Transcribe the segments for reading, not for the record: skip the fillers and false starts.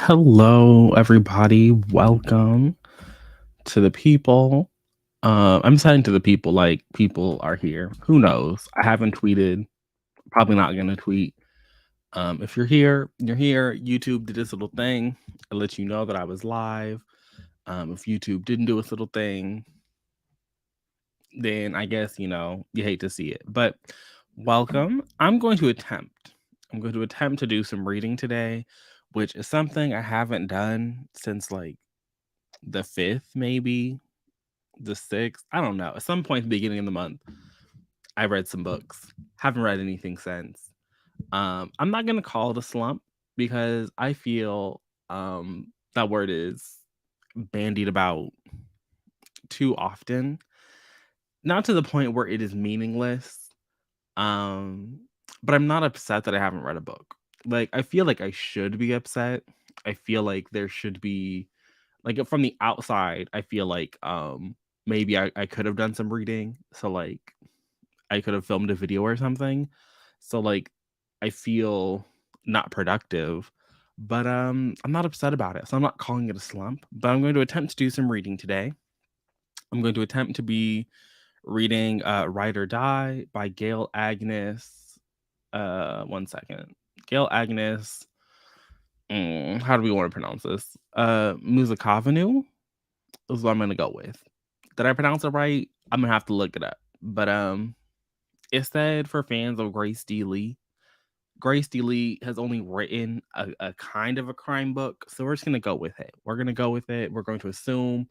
Hello, everybody. Welcome to the people. I'm saying to the people like people are here. Who knows? I haven't tweeted. Probably not gonna tweet. If you're here, you're here. YouTube did this little thing. It let you know that I was live. If YouTube didn't do its little thing, then I guess you hate to see it. But welcome. I'm going to attempt to do some reading today, which is something I haven't done since like the 5th, maybe the 6th. I don't know. At some point at the beginning of the month, I read some books. Haven't read anything since. I'm not gonna call it a slump because I feel that word is bandied about too often. Not to the point where it is meaningless. Um, but I'm not upset that I haven't read a book. Like I feel like I should be upset. I feel like there should be like from the outside, I feel like maybe I could have done some reading. So like I could have filmed a video or something. So like I feel not productive. But I'm not upset about it. So I'm not calling it a slump. But I'm going to attempt to do some reading today. I'm going to attempt to be reading Ride or Die by Gail Agnes. One second. Gail Agnes. How do we want to pronounce this? Muzakavanu is what I'm gonna go with. Did I pronounce it right? I'm gonna have to look it up. But it said for fans of Grace D. Lee. Grace D. Lee has only written a kind of a crime book, so we're just gonna go with it. We're gonna go with it. We're going to assume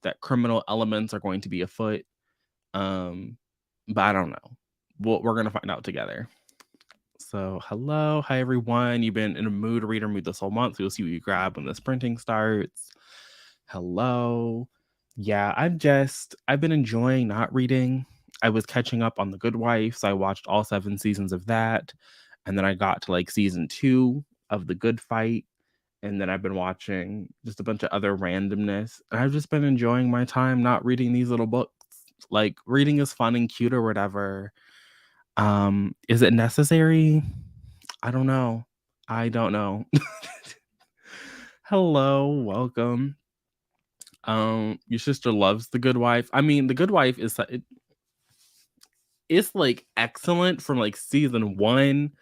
that criminal elements are going to be afoot. Um, but I don't know. We're gonna find out together. So, hello, hi everyone. You've been in a mood reader mood this whole month, so you'll see what you grab when this printing starts. Hello. Yeah, I've been enjoying not reading. I was catching up on The Good Wife, so I watched all 7 seasons of that. And then I got to like season 2 of The Good Fight. And then I've been watching just a bunch of other randomness. And I've just been enjoying my time not reading these little books. Like reading is fun and cute or whatever. Is it necessary? I don't know. I don't know. Hello, welcome. Your sister loves The Good Wife. I mean, The Good Wife it's like excellent from like season 1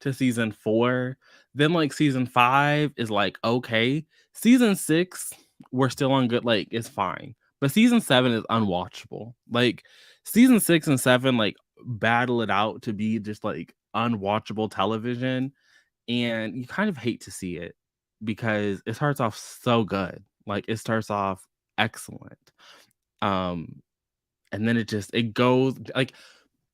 to season 4. Then like season 5 is like okay. Season 6 we're still on good, like it's fine. But season 7 is unwatchable. Like season 6 and 7 like battle it out to be just like unwatchable television, and you kind of hate to see it because it starts off so good. Like it starts off excellent. Um and then it goes like,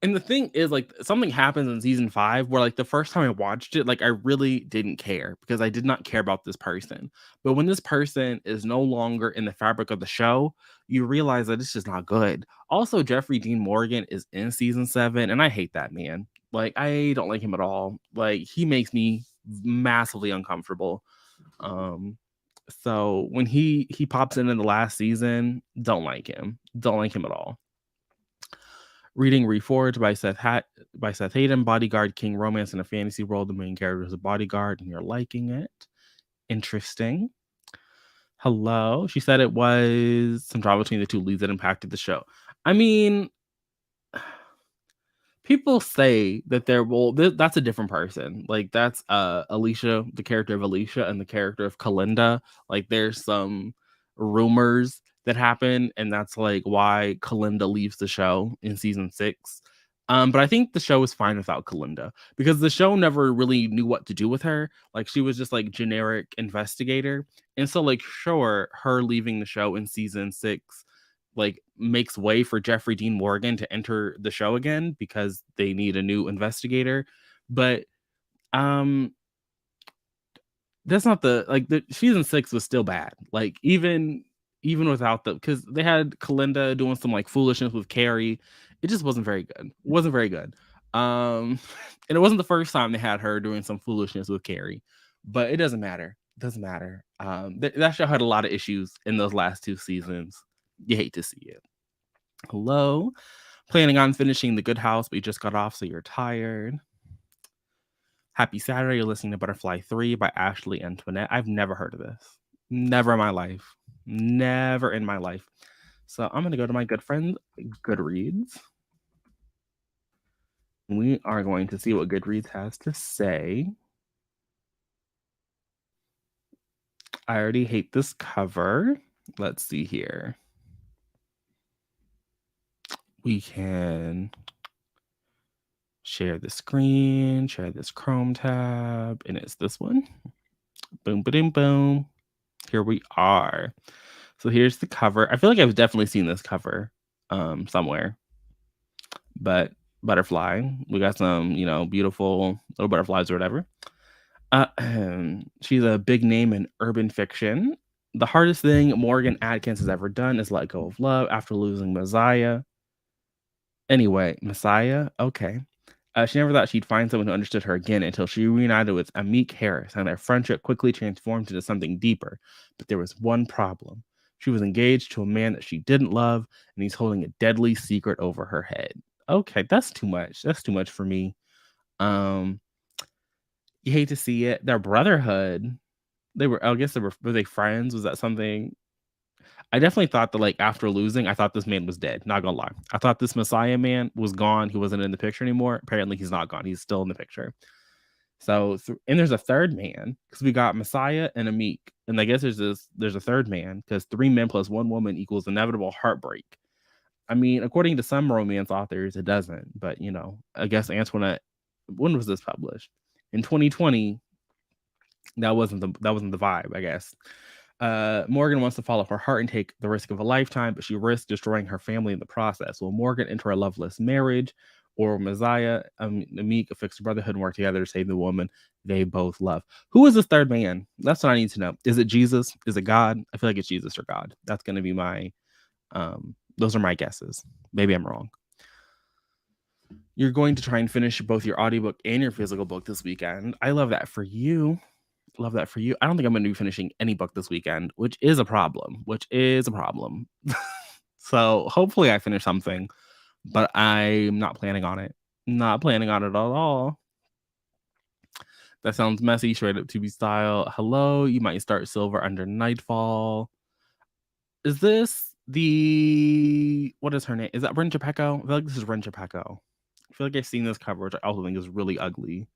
and the thing is like something happens in season 5 where like the first time I watched it, like I really didn't care because I did not care about this person. But when this person is no longer in the fabric of the show, you realize that it's just not good. Also, Jeffrey Dean Morgan is in season 7 and I hate that man. Like I don't like him at all. Like he makes me massively uncomfortable. Um so when he pops in the last season, don't like him. Don't like him at all. Reading Reforged by Seth Hayden, Bodyguard, King Romance in a Fantasy World. The main character is a bodyguard, and you're liking it. Interesting. Hello. She said it was some drama between the two leads that impacted the show. I mean, people say that that's a different person. Like that's Alicia, the character of Alicia, and the character of Kalinda. Like there's some rumors that happen, and that's like why Kalinda leaves the show in season 6. But I think the show is fine without Kalinda because the show never really knew what to do with her. Like she was just like generic investigator. And so like sure, her leaving the show in season 6 like makes way for Jeffrey Dean Morgan to enter the show again because they need a new investigator. But um that's not the season 6 was still bad. Like even without the, because they had Kalinda doing some like foolishness with Carrie. It just wasn't very good. Wasn't very good. And it wasn't the first time they had her doing some foolishness with Carrie, but it doesn't matter. It doesn't matter. That show had a lot of issues in those last 2 seasons. You hate to see it. Hello. Planning on finishing The Good House, but you just got off, so you're tired. Happy Saturday. You're listening to Butterfly 3 by Ashley Antoinette. I've never heard of this. Never in my life. Never in my life. So I'm going to go to my good friend Goodreads. We are going to see what Goodreads has to say. I already hate this cover. Let's see here. We can share the screen, share this Chrome tab, and it's this one. Boom, boom, boom. Here we are. So here's the cover. I feel like I've definitely seen this cover somewhere. But butterfly, we got some, beautiful little butterflies or whatever. She's a big name in urban fiction. The hardest thing Morgan Adkins has ever done is let go of love after losing Messiah. Anyway, Messiah, okay. She never thought she'd find someone who understood her again until she reunited with Amik Harris, and their friendship quickly transformed into something deeper. But there was one problem. She was engaged to a man that she didn't love, and he's holding a deadly secret over her head. Okay, that's too much. That's too much for me. You hate to see it. Their brotherhood, I guess were they friends? Was that something? I definitely thought that, like, after losing, I thought this man was dead. Not gonna lie. I thought this Messiah man was gone. He wasn't in the picture anymore. Apparently, he's not gone. He's still in the picture. So, and there's a third man because we got Messiah and Amik, and I guess there's a third man because 3 men plus 1 woman equals inevitable heartbreak. I mean, according to some romance authors, it doesn't. But I guess Antoinette. When was this published? In 2020. That wasn't the vibe, I guess. Morgan wants to follow her heart and take the risk of a lifetime, but she risks destroying her family in the process. Will Morgan enter a loveless marriage, or Messiah, Amik, a fixed brotherhood, and work together to save the woman they both love? Who is this third man? That's what I need to know. Is it Jesus? Is it God? I feel like it's Jesus or God. That's going to be my, those are my guesses. Maybe I'm wrong. You're going to try and finish both your audiobook and your physical book this weekend. I love that for you. Love that for you. I don't think I'm going to be finishing any book this weekend, which is a problem. So hopefully I finish something, but I'm not planning on it. Not planning on it at all. That sounds messy, straight up 2B style. Hello, you might start silver under nightfall. Is this what is her name? Is that Ren Chapeko? I feel like this is Ren Chapeko. I feel like I've seen this cover, which I also think is really ugly.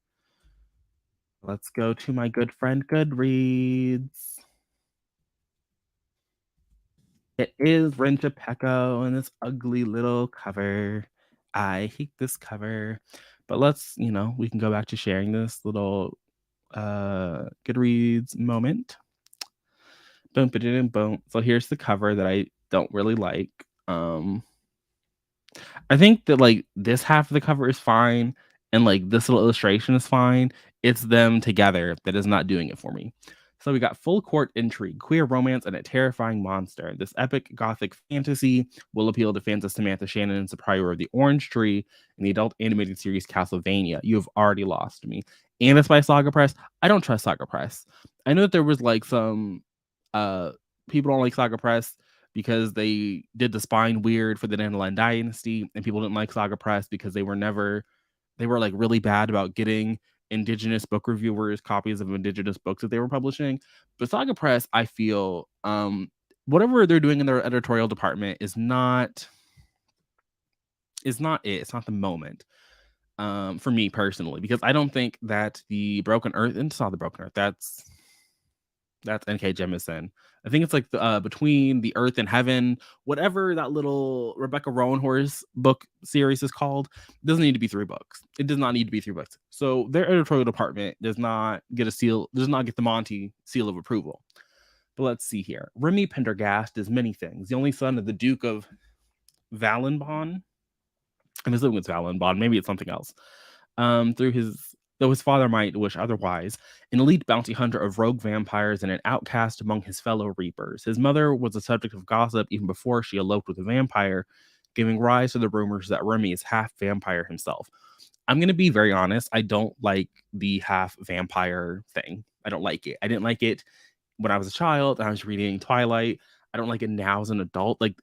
Let's go to my good friend Goodreads. It is Ren Chapeko and this ugly little cover. I hate this cover. But let's, we can go back to sharing this little Goodreads moment. Boom, boom, boom. So here's the cover that I don't really like. I think that, like, this half of the cover is fine, and, like, this little illustration is fine. It's them together that is not doing it for me. So we got full court intrigue, queer romance, and a terrifying monster. This epic gothic fantasy will appeal to fans of Samantha Shannon's The Prior of the Orange Tree and the adult animated series Castlevania. You have already lost me. And it's by Saga Press. I don't trust Saga Press. I know that there was, like, some people don't like Saga Press because they did the spine weird for the Dandelion Dynasty, and people didn't like Saga Press because they were like really bad about getting indigenous book reviewers copies of indigenous books that they were publishing. But Saga Press, I feel, whatever they're doing in their editorial department is not it. It's not the moment. For me personally, because I don't think that the Broken Earth, and it's not the Broken Earth, that's N.K. Jemisin. I think it's like Between the Earth and Heaven, whatever that little Rebecca Rowanhorse book series is called. It doesn't need to be 3 books. It does not need to be 3 books. So their editorial department does not get the Monty seal of approval. But let's see here. Remy Pendergast is many things. The only son of the Duke of Valenbon. I'm assuming it's Valenbon. Maybe it's something else. Though his father might wish otherwise, an elite bounty hunter of rogue vampires and an outcast among his fellow reapers. His mother was a subject of gossip even before she eloped with a vampire, giving rise to the rumors that Remy is half vampire himself. I'm going to be very honest. I don't like the half vampire thing. I don't like it. I didn't like it when I was a child and I was reading Twilight. I don't like it now as an adult. Like,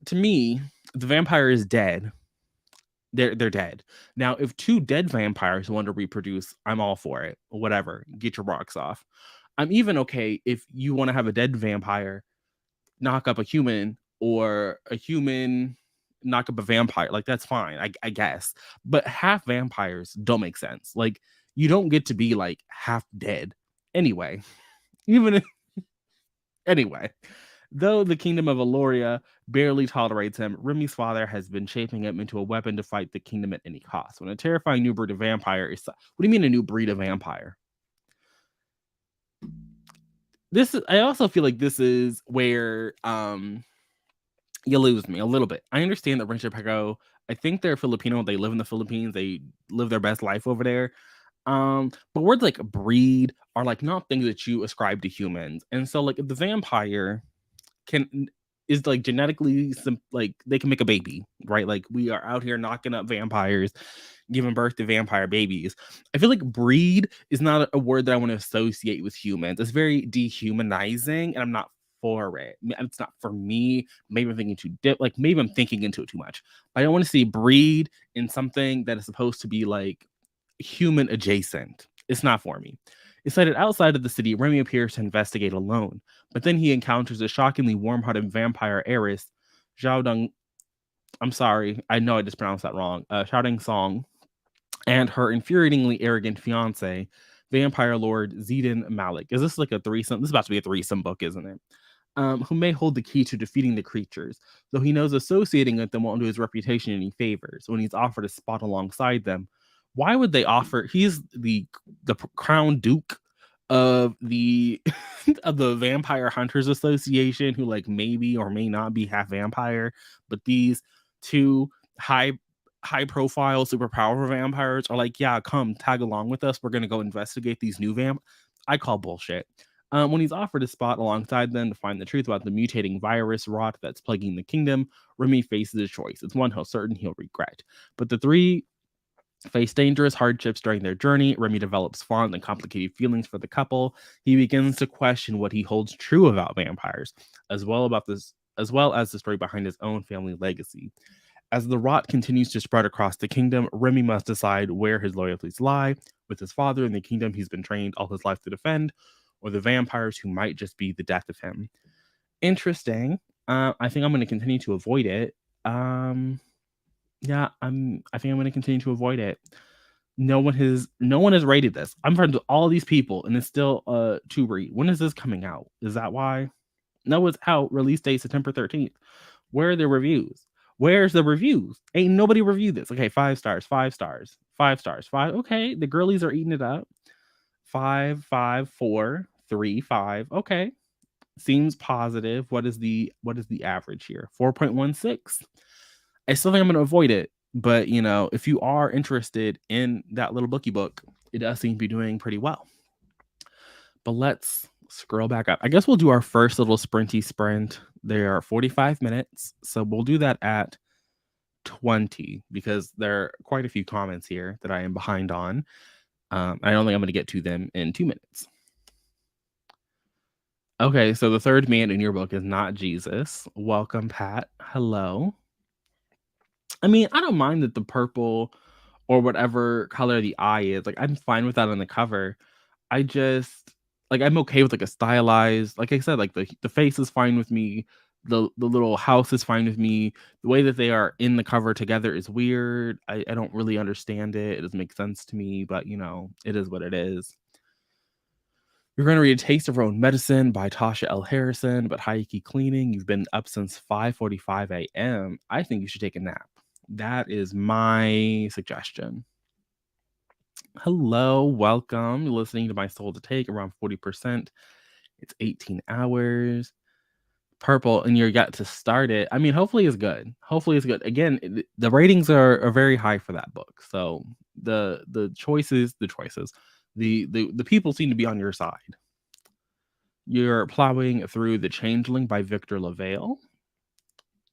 to me, the vampire is dead. they're dead. Now, if two dead vampires want to reproduce, I'm all for it. Whatever, get your rocks off. I'm even okay if you want to have a dead vampire knock up a human, or a human knock up a vampire. Like, that's fine, I guess. But half vampires don't make sense. Like, you don't get to be like half dead anyway. Even if, anyway. Though the kingdom of Aloria barely tolerates him, Remy's father has been shaping him into a weapon to fight the kingdom at any cost. When a terrifying new breed of vampire is... What do you mean a new breed of vampire? I also feel like this is where you lose me a little bit. I understand that Rancho Paco, I think they're Filipino, they live in the Philippines, they live their best life over there. But words like breed are like not things that you ascribe to humans. And so like if the vampire can is like genetically like they can make a baby, right? Like we are out here knocking up vampires, giving birth to vampire babies. I feel like breed is not a word that I want to associate with humans. It's very dehumanizing, and I'm not for it. It's not for me. Maybe I'm thinking too like maybe I'm thinking into it too much. But I don't want to see breed in something that is supposed to be like human adjacent. It's not for me. It's cited outside of the city. Remy appears to investigate alone, but then he encounters a shockingly warm-hearted vampire heiress, Zhao Dong. I'm sorry, I know I just pronounced that wrong. Shouting Song, and her infuriatingly arrogant fiance, vampire lord Zidane Malik. Is this like a threesome? This is about to be a threesome book, isn't it? Who may hold the key to defeating the creatures, though he knows associating with them won't do his reputation any favors. When he's offered a spot alongside them, why would they offer? He's the crown duke of the of the Vampire Hunters Association, who like maybe or may not be half vampire, but these two high profile super powerful vampires are like, yeah, come tag along with us, we're gonna go investigate these new I call bullshit. When he's offered a spot alongside them to find the truth about the mutating virus rot that's plaguing the kingdom, Remy faces a choice. It's one he's certain he'll regret. But the three face dangerous hardships during their journey. Remy develops fond and complicated feelings for the couple. He begins to question what he holds true about vampires, as well as the story behind his own family legacy. As the rot continues to spread across the kingdom, Remy must decide where his loyalties lie, with his father in the kingdom he's been trained all his life to defend, or the vampires who might just be the death of him. Interesting. I think I'm going to continue to avoid it. Yeah, I think I'm going to continue to avoid it. No one has rated this. I'm friends with all these people, and it's still to read. When is this coming out? Is that why? No, it's out. Release date September 13th. Where are the reviews? Where's the reviews? Ain't nobody reviewed this. Okay, 5 stars, 5 stars, 5 stars, 5. Okay, the girlies are eating it up. 5, 5, 4, 3, 5. Okay, seems positive. What is the average here? 4.16. I still think I'm going to avoid it, but you know, if you are interested in that little bookie book, it does seem to be doing pretty well. But let's scroll back up. I guess we'll do our first little sprinty sprint. There are 45 minutes, so we'll do that at 20 because there are quite a few comments here that I am behind on. I don't think I'm going to get to them in 2 minutes. Okay, so the third man in your book is not Jesus. Welcome, Pat. Hello. I mean, I don't mind that the purple or whatever color the eye is. Like, I'm fine with that on the cover. I just like I'm okay with like a stylized, like I said, like the face is fine with me. The little house is fine with me. The way that they are in the cover together is weird. I don't really understand it. It doesn't make sense to me, but you know, it is what it is. You're going to read A Taste of Her Own Medicine by Tasha L. Harrison, but high-key cleaning. You've been up since 5:45 a.m. I think you should take a nap. That is my suggestion. Hello, welcome. You're listening to My Soul to Take, around 40%. It's 18 hours. Purple, and you're yet to start it. I mean, hopefully it's good. Hopefully it's good. Again, the ratings are very high for that book. So the people seem to be on your side. You're plowing through The Changeling by Victor LaValle.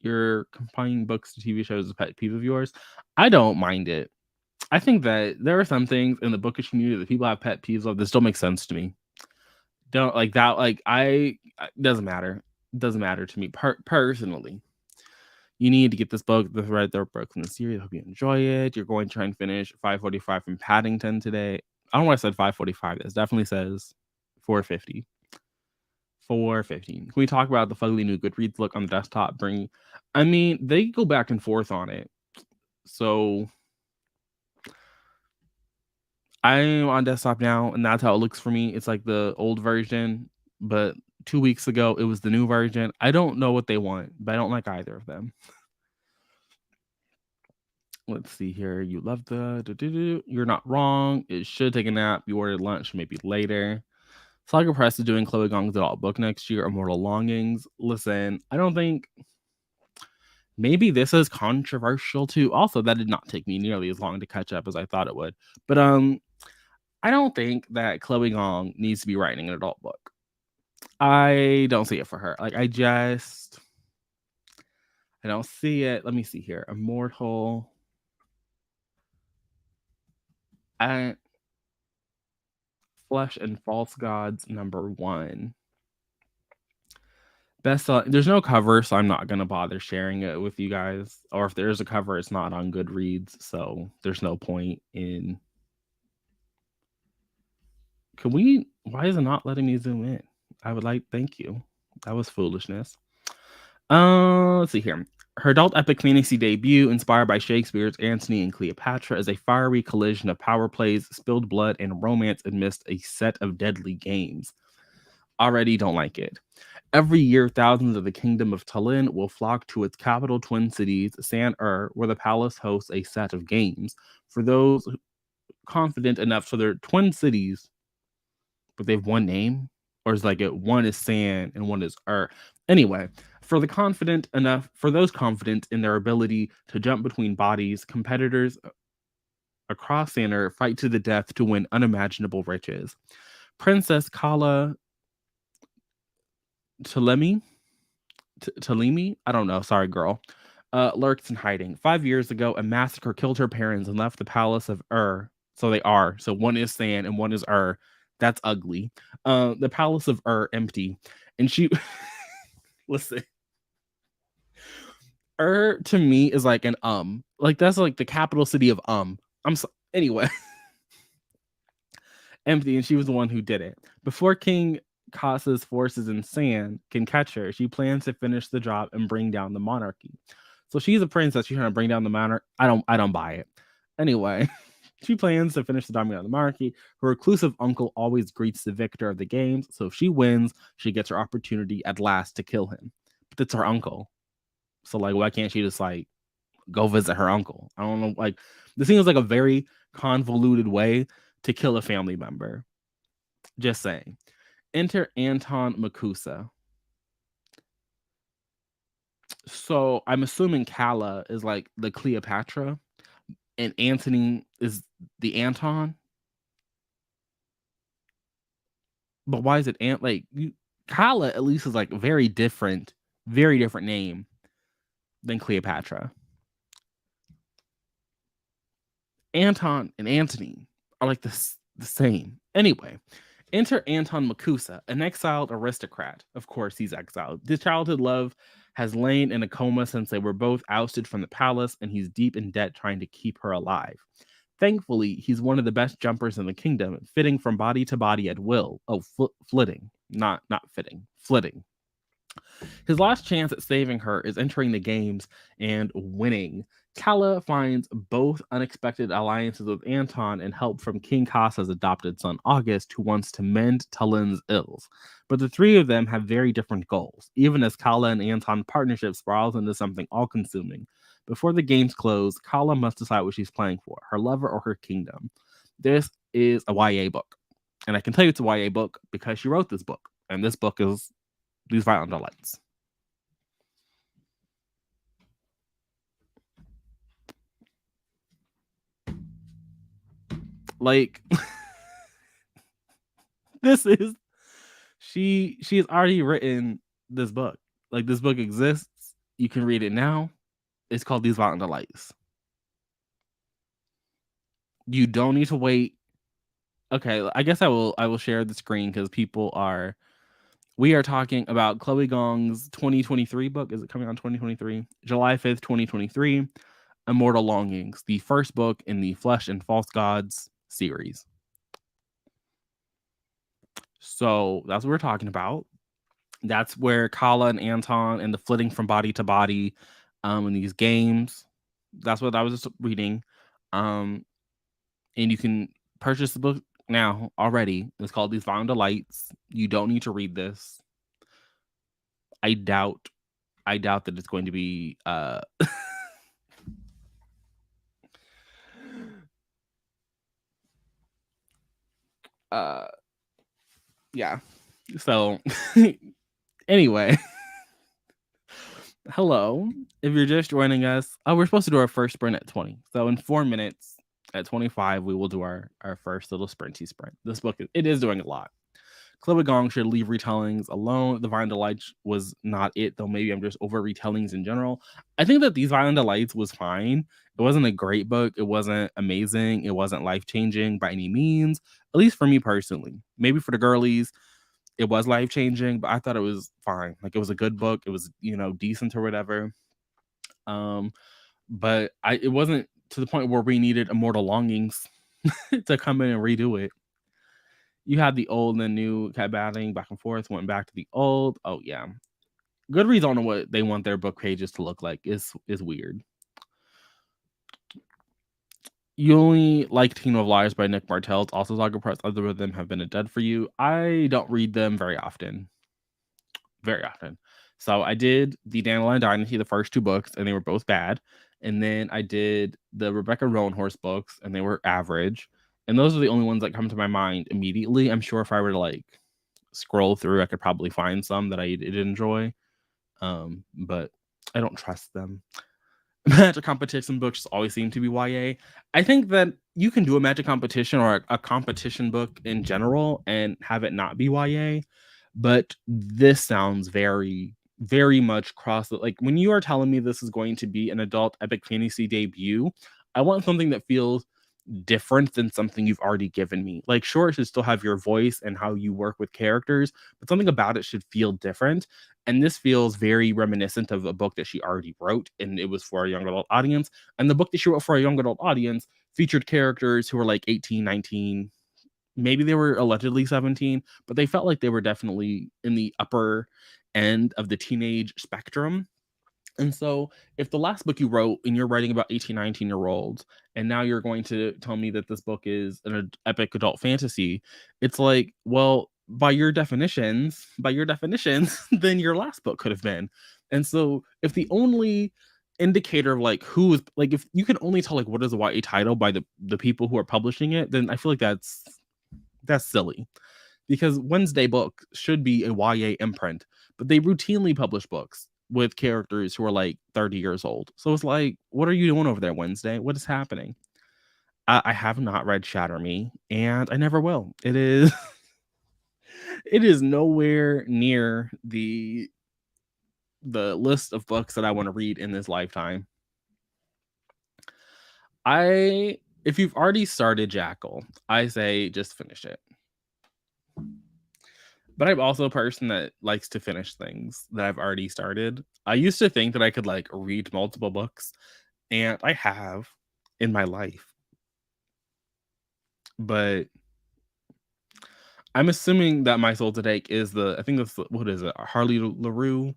You're combining books to TV shows as a pet peeve of yours. I don't mind it. I think that there are some things in the bookish community that people have pet peeves of. This don't make sense to me. Don't like that. Like it doesn't matter. It doesn't matter to me personally. You need to get this book, the Red Thread books in the series. I hope you enjoy it. You're going to try and finish 545 from Paddington today. I don't know why I said 545. This definitely says 450. 415. Can we talk about the fugly new Goodreads look on the desktop? I mean, they go back and forth on it. So I'm on desktop now, and that's how it looks for me. It's like the old version, but 2 weeks ago it was the new version. I don't know what they want, but I don't like either of them. Let's see here. You love You're not wrong. It should take a nap. You ordered lunch, maybe later. Saga Press is doing Chloe Gong's adult book next year, Immortal Longings. Listen, I don't think maybe this is controversial too. Also, that did not take me nearly as long to catch up as I thought it would. But I don't think that Chloe Gong needs to be writing an adult book. I don't see it for her. Like I don't see it. Let me see here. Immortal. Flesh and False Gods #1. Bestselling. There's no cover, so I'm not gonna bother sharing it with you guys. Or if there's a cover, it's not on Goodreads, so there's no point in. Why is it not letting me zoom in? Thank you. That was foolishness. Let's see here. Her adult epic fantasy debut, inspired by Shakespeare's Antony and Cleopatra, is a fiery collision of power plays, spilled blood, and romance amidst a set of deadly games. Already don't like it. Every year, thousands of the kingdom of Tallinn will flock to its capital twin cities, San-Ur, where the palace hosts a set of games. For those confident enough, so they're twin cities, but they have one name? Or is like one is San and one is Ur? Anyway, for those confident in their ability to jump between bodies, competitors across San-Ur fight to the death to win unimaginable riches. Princess Kala Talemi, I don't know. Sorry, girl. Lurks in hiding. 5 years ago, a massacre killed her parents and left the palace of Ur. So they are. So one is San and one is Ur. That's ugly. The palace of Ur empty. And she listen. Ur to me is like an like that's like the capital city of anyway. Empty, and she was the one who did it. Before King Kasa's forces in San can catch her, she plans to finish the job and bring down the monarchy. So she's a princess. She's trying to bring down the monarch. I don't buy it. Anyway, she plans to finish the job down the monarchy. Her reclusive uncle always greets the victor of the games. So if she wins, she gets her opportunity at last to kill him. But it's her uncle. So like, why can't she just like go visit her uncle? I don't know. Like, this seems like a very convoluted way to kill a family member. Just saying. Enter Anton Makusa. So I'm assuming Kala is like the Cleopatra and Antony is the Anton. But why is it Kala at least is like very different name than Cleopatra. Anton and Antony are like the same. Anyway, enter Anton Makusa, an exiled aristocrat. Of course, he's exiled. His childhood love has lain in a coma since they were both ousted from the palace, and he's deep in debt trying to keep her alive. Thankfully, he's one of the best jumpers in the kingdom, fitting from body to body at will. Oh, flitting. Not fitting. Flitting. His last chance at saving her is entering the games and winning. Kala finds both unexpected alliances with Anton and help from King Kasa's adopted son August, who wants to mend Tallinn's ills. But the three of them have very different goals, even as Kala and Anton partnership spirals into something all-consuming. Before the games close, Kala must decide what she's playing for, her lover or her kingdom. This is a YA book. And I can tell you it's a YA book because she wrote this book. And this book is These Violent Delights. Like this is she has already written this book. Like this book exists. You can read it now. It's called These Violent Delights. You don't need to wait. Okay, I guess I will share the screen because people are We are talking about Chloe Gong's 2023 book. Is it coming on 2023? July 5th, 2023. Immortal Longings, the first book in the Flesh and False Gods series. So that's what we're talking about. That's where Kala and Anton and the flitting from body to body in these games. That's what I was just reading. And you can purchase the book now already. It's called These Violent Delights. You don't need to read this. I doubt that it's going to be yeah. So anyway, hello. If you're just joining us, we're supposed to do our first sprint at 20. So in 4 minutes at 25, we will do our first little sprinty sprint. This book it is doing a lot. Chloe Gong should leave retellings alone. The Violent Delights was not it, though maybe I'm just over retellings in general. I think that These Violent Delights was fine. It wasn't a great book. It wasn't amazing. It wasn't life-changing by any means, at least for me personally. Maybe for the girlies, it was life-changing, but I thought it was fine. Like, it was a good book. It was, decent or whatever. But it wasn't to the point where we needed Immortal Longings to come in and redo it. You had the old and the new kept battling back and forth, went back to the old. Oh yeah. Goodreads on what they want their book pages to look like is weird. You only like Team of Liars by Nick Martell. It's also Saga Press. Other of them have been a dud for you. I don't read them very often. Very often. So I did the Dandelion Dynasty, the first 2 books, and they were both bad. And then I did the Rebecca Roanhorse books, and they were average. And those are the only ones that come to my mind immediately. I'm sure if I were to scroll through, I could probably find some that I did enjoy. But I don't trust them. Magic competition books always seem to be YA. I think that you can do a magic competition or a competition book in general and have it not be YA, but this sounds very, very much cross. Like, when you are telling me this is going to be an adult epic fantasy debut, I want something that feels different than something you've already given me. Like, sure, it should still have your voice and how you work with characters, but something about it should feel different. And this feels very reminiscent of a book that she already wrote, and it was for a young adult audience. And the book that she wrote for a young adult audience featured characters who were like 18, 19, maybe they were allegedly 17, but they felt like they were definitely in the upper end of the teenage spectrum. And so if the last book you wrote and you're writing about 18, 19-year-olds, and now you're going to tell me that this book is an epic adult fantasy, it's like, well, by your definitions, then your last book could have been. And so if the only indicator of who is if you can only tell what is a YA title by the people who are publishing it, then I feel like that's silly. Because Wednesday Book should be a YA imprint, but they routinely publish books with characters who are 30 years old. So it's like, what are you doing over there, Wednesday? What is happening? I have not read Shatter Me, and I never will. It is it is nowhere near the list of books that I want to read in this lifetime. If you've already started Jackal, I say just finish it. But I'm also a person that likes to finish things that I've already started. I used to think that I could read multiple books, and I have in my life. But I'm assuming that My Soul to Take is I think that's, what is it, Harley LaRue?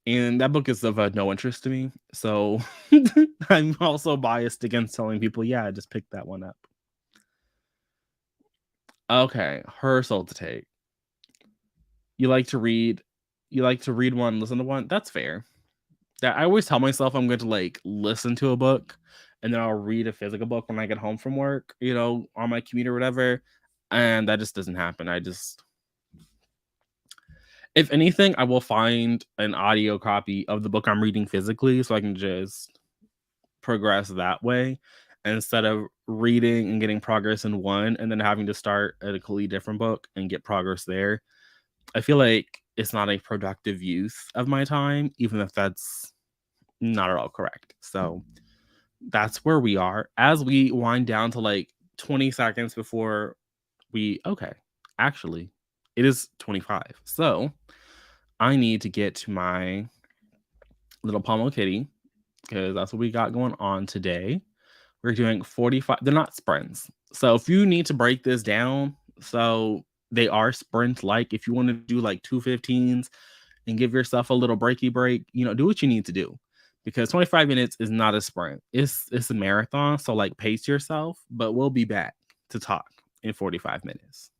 And that book is of no interest to me. So I'm also biased against telling people, yeah, just pick that one up. Okay, Her Soul to Take. You like to read one, listen to one? That's fair. I always tell myself I'm going to listen to a book, and then I'll read a physical book when I get home from work, on my commute or whatever. And that just doesn't happen. If anything, I will find an audio copy of the book I'm reading physically so I can just progress that way instead of reading and getting progress in one and then having to start at a completely different book and get progress there. I feel like it's not a productive use of my time, even if that's not at all correct. So that's where we are. As we wind down to 20 seconds before actually, It is 25. So I need to get to my little pommel kitty because that's what we got going on today. We're doing 45. They're not sprints. So if you need to break this down, so they are sprint like if you want to do like 2:15s and give yourself a little breaky break, do what you need to do. Because 25 minutes is not a sprint. It's a marathon. So like pace yourself, but we'll be back to talk in 45 minutes.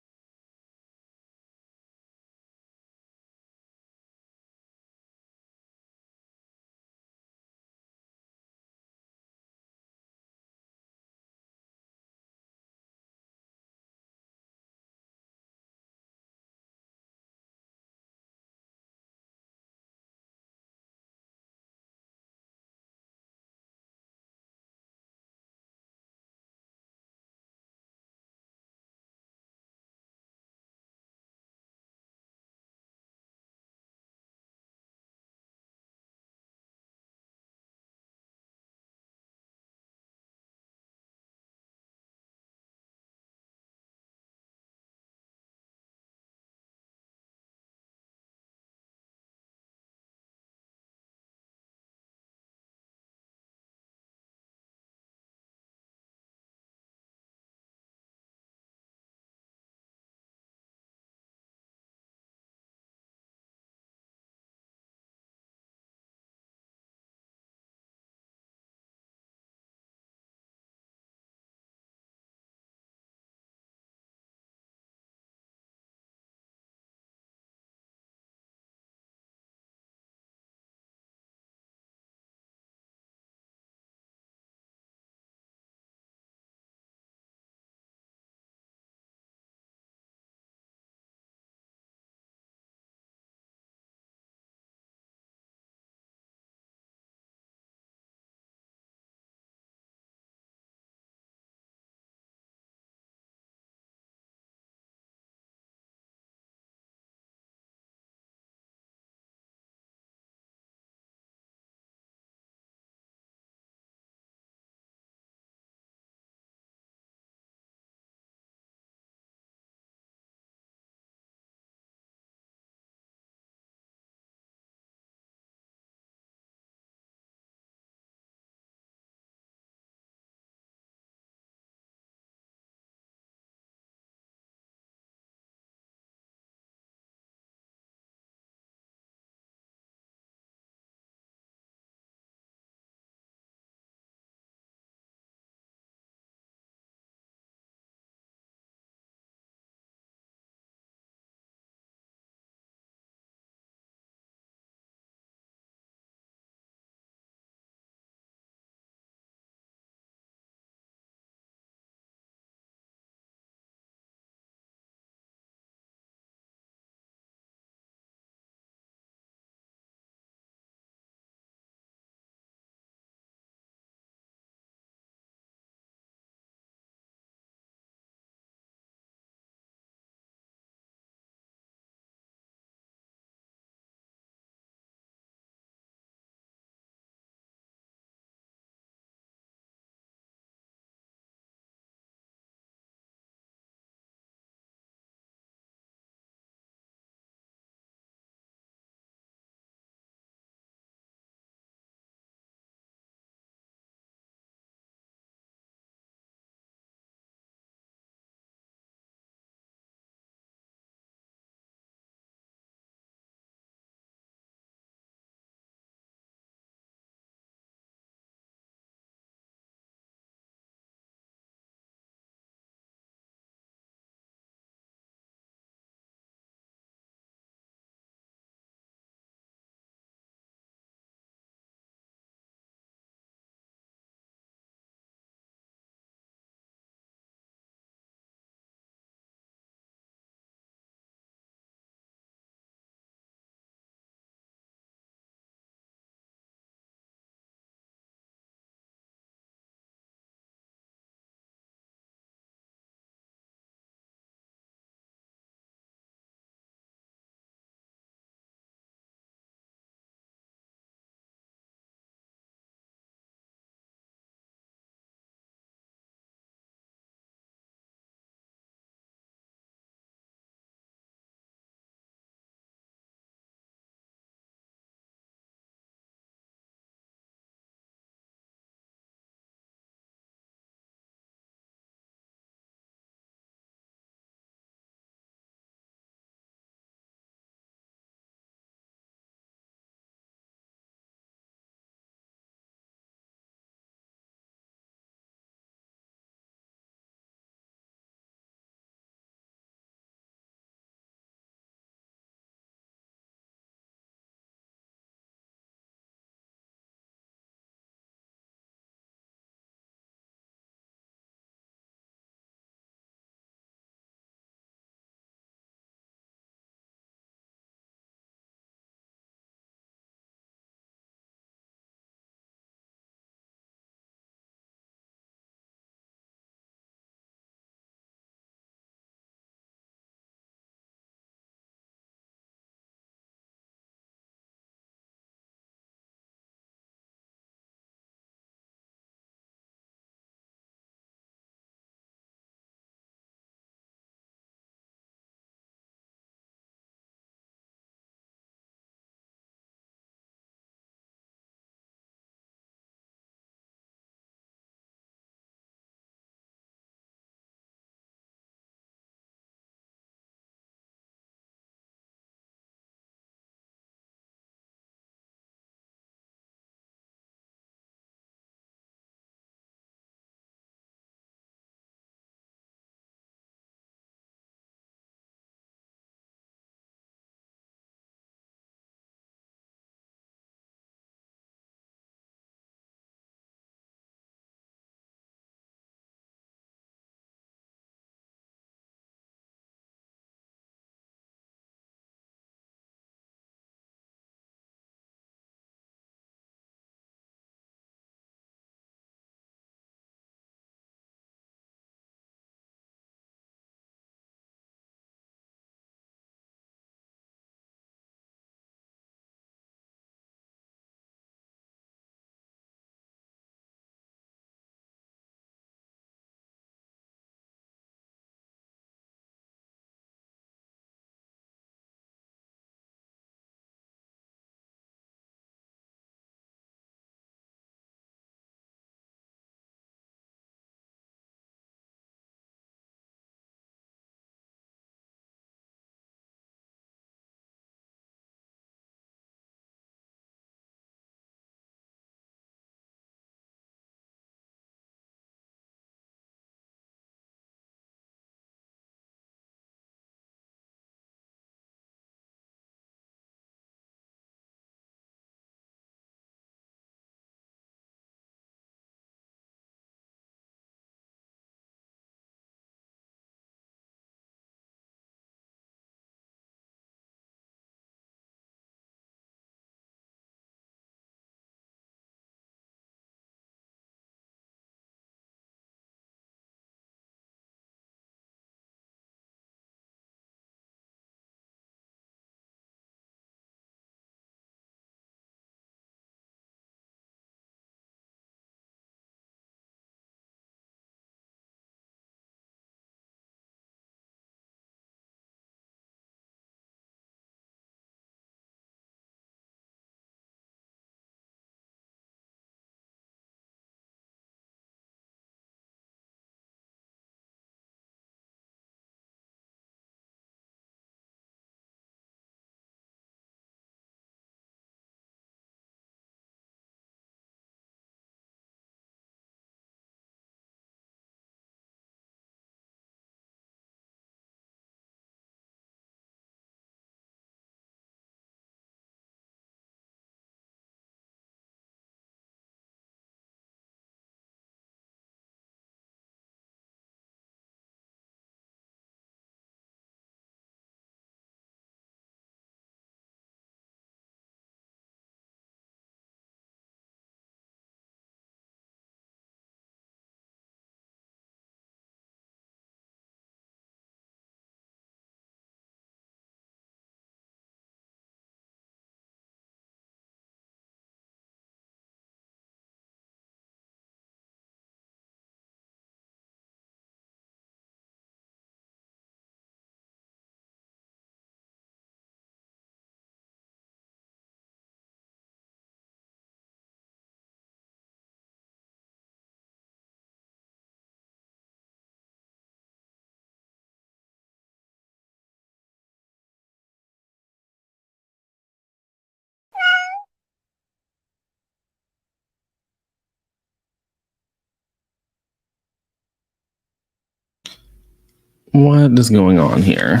What is going on here?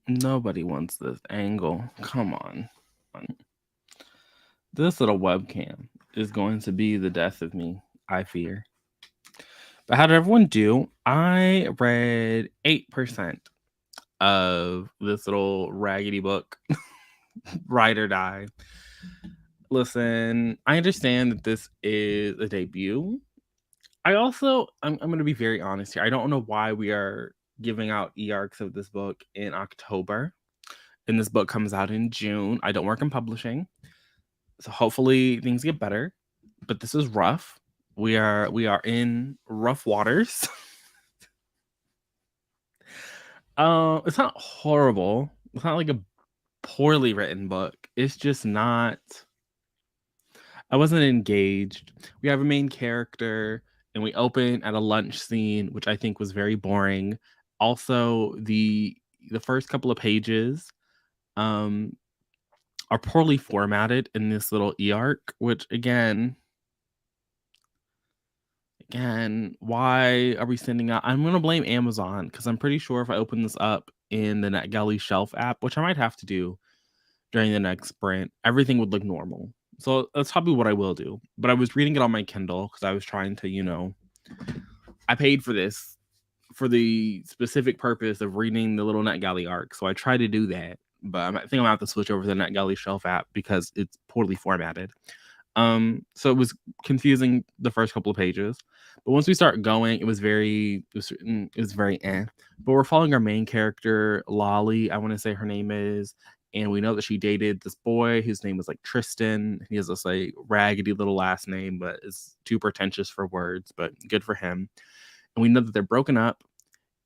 Nobody wants this angle. Come on. This little webcam is going to be the death of me, I fear. But how did everyone do? I read 8% of this little raggedy book, Ride or Die. Listen, I understand that this is a debut. I'm going to be very honest here. I don't know why we are giving out e-arcs of this book in October. And this book comes out in June. I don't work in publishing. So hopefully things get better. But this is rough. We are in rough waters. It's not horrible. It's not like a poorly written book. It's just not. I wasn't engaged. We have a main character, and we open at a lunch scene, which I think was very boring. Also, the first couple of pages are poorly formatted in this little e-arc, which again, why are we sending out? I'm gonna blame Amazon because I'm pretty sure if I open this up in the NetGalley shelf app, which I might have to do during the next sprint, everything would look normal. So that's probably what I will do. But I was reading it on my Kindle because I was trying to, I paid for this for the specific purpose of reading the little NetGalley arc. So I tried to do that, but I think I'm gonna have to switch over to the NetGalley shelf app because it's poorly formatted. So it was confusing the first couple of pages, but once we start going, it was very eh. But we're following our main character, Lolly, I want to say her name is, and we know that she dated this boy whose name was like Tristan. He has this like raggedy little last name, but it's too pretentious for words, but good for him. And we know that they're broken up,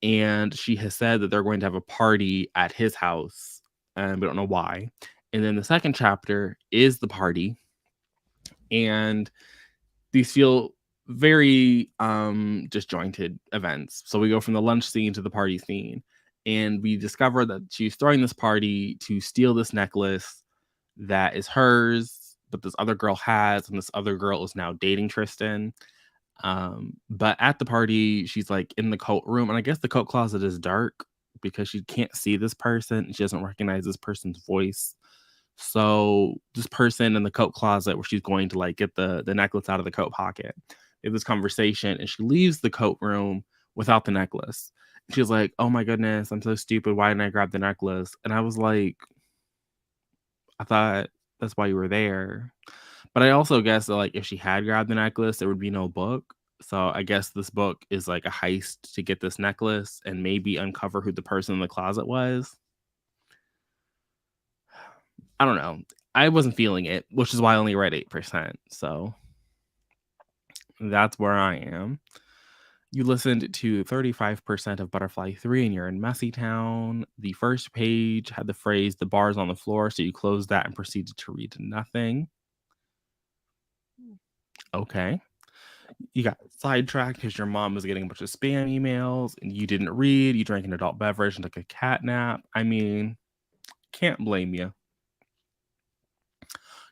and she has said that they're going to have a party at his house, and we don't know why. And then the second chapter is the party, and these feel very disjointed events. So we go from the lunch scene to the party scene, and we discover that she's throwing this party to steal this necklace that is hers, but this other girl has, and this other girl is now dating Tristan. But at the party, she's like in the coat room, and I guess the coat closet is dark because she can't see this person. She doesn't recognize this person's voice. So this person in the coat closet where she's going to like get the necklace out of the coat pocket. They have this conversation, and she leaves the coat room without the necklace. She's like, "Oh my goodness, I'm so stupid. Why didn't I grab the necklace?" And I was like, I thought that's why you were there. But I also guess that like if she had grabbed the necklace, there would be no book. So I guess this book is like a heist to get this necklace and maybe uncover who the person in the closet was. I don't know. I wasn't feeling it, which is why I only read 8%. So that's where I am. You listened to 35% of Butterfly 3 and you're in Messy Town. The first page had the phrase, "the bar's on the floor," so you closed that and proceeded to read nothing. Okay. You got sidetracked because your mom was getting a bunch of spam emails and you didn't read. You drank an adult beverage and took a cat nap. I mean, can't blame you.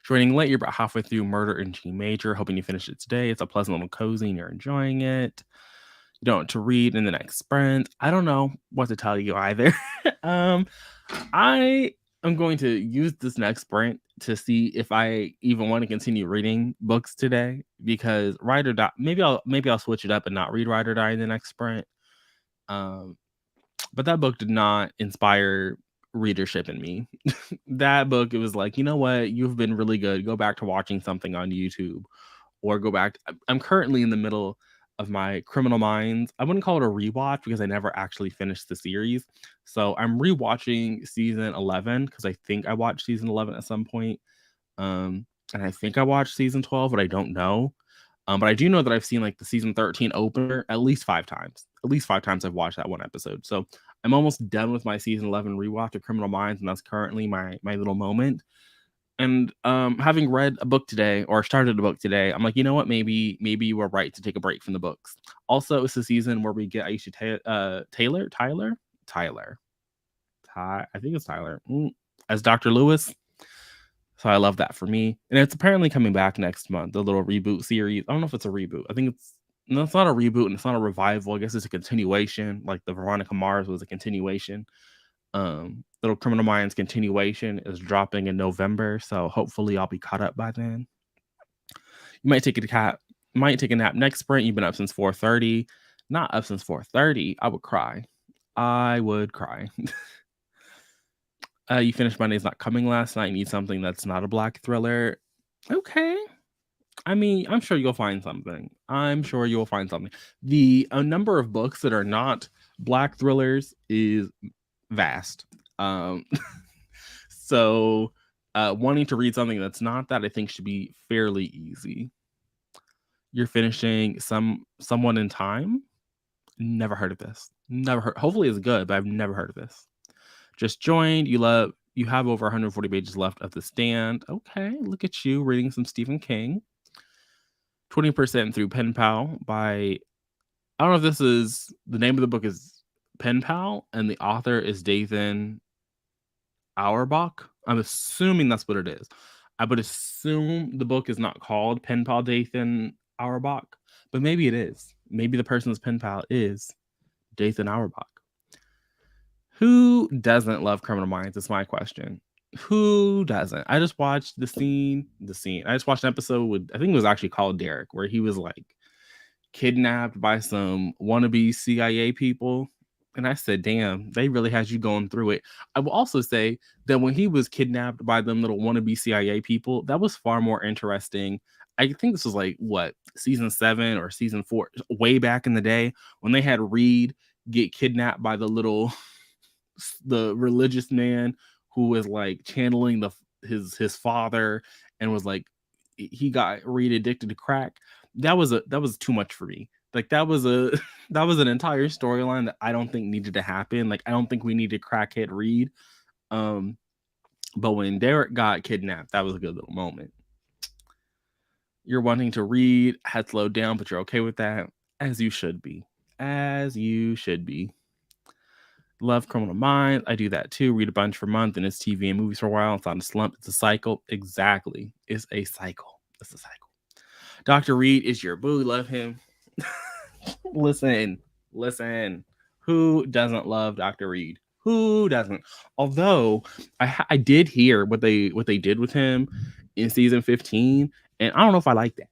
Joining late, you're about halfway through Murder in G Major, hoping you finish it today. It's a pleasant little cozy and you're enjoying it. You don't know what to read in the next sprint. I don't know what to tell you either. I am going to use this next sprint to see if I even want to continue reading books today, because Ride or Die, maybe I'll switch it up and not read Ride or Die in the next sprint. But that book did not inspire readership in me. That book, it was like, you know what, you've been really good. Go back to watching something on YouTube, or go back. I'm currently in the middle of my Criminal Minds. I wouldn't call it a rewatch because I never actually finished the series. So I'm rewatching season 11 because I think I watched season 11 at some point. And I think I watched season 12, but I don't know. But I do know that I've seen like the season 13 opener at least 5 times. At least 5 times I've watched that one episode. So I'm almost done with my season 11 rewatch of Criminal Minds, and that's currently my little moment. And having read a book today, or started a book today, I'm like, you know what? Maybe you were right to take a break from the books. Also, it's the season where we get Aisha Tyler. I think it's Tyler, as Dr. Lewis. So I love that for me. And it's apparently coming back next month, the little reboot series. I don't know if it's a reboot. I think it's no, it's not a reboot and it's not a revival. I guess it's a continuation. Like the Veronica Mars was a continuation. Little Criminal Minds continuation is dropping in November. So hopefully I'll be caught up by then. You might take a nap next sprint. You've been up since 4:30. Not up since 4:30. I would cry. I would cry. You finished Monday's Not Coming last night. You need something that's not a black thriller. Okay. I mean, I'm sure you'll find something. I'm sure you'll find something. The number of books that are not black thrillers is vast. So wanting to read something that's not that, I think, should be fairly easy. You're finishing Someone in Time. Never heard of this. Never heard. Hopefully it's good, but I've never heard of this. Just joined. You have over 140 pages left of The Stand. Okay, look at you reading some Stephen King. 20% through Pen Pal by, I don't know if this is, the name of the book is Pen Pal, and the author is Dathan Auerbach. I'm assuming that's what it is. I would assume the book is not called Pen Pal Dathan Auerbach, but maybe it is. Maybe the person's pen pal is Dathan Auerbach. Who doesn't love Criminal Minds? That's my question. Who doesn't? I just watched the scene. I just watched an episode with, I think it was actually called Derek, where he was like kidnapped by some wannabe CIA people. And I said, damn, they really had you going through it. I will also say that when he was kidnapped by them little wannabe CIA people, that was far more interesting. I think this was like, what, season 7 or season 4, way back in the day, when they had Reed get kidnapped by the religious man who was like channeling his father, and was like, he got Reed addicted to crack. That was too much for me. Like that was an entire storyline that I don't think needed to happen. Like I don't think we needed crackhead Reed. But when Derek got kidnapped, that was a good little moment. You're wanting to read, had slowed down, but you're okay with that, as you should be. As you should be. Love Criminal Minds. I do that too. Read a bunch for a month, and it's TV and movies for a while. It's not a slump. It's a cycle. Exactly. It's a cycle. Dr. Reed is your boo. Love him. Listen. Who doesn't love Dr. Reed? Who doesn't? Although I did hear what they did with him in season 15, and I don't know if I like that.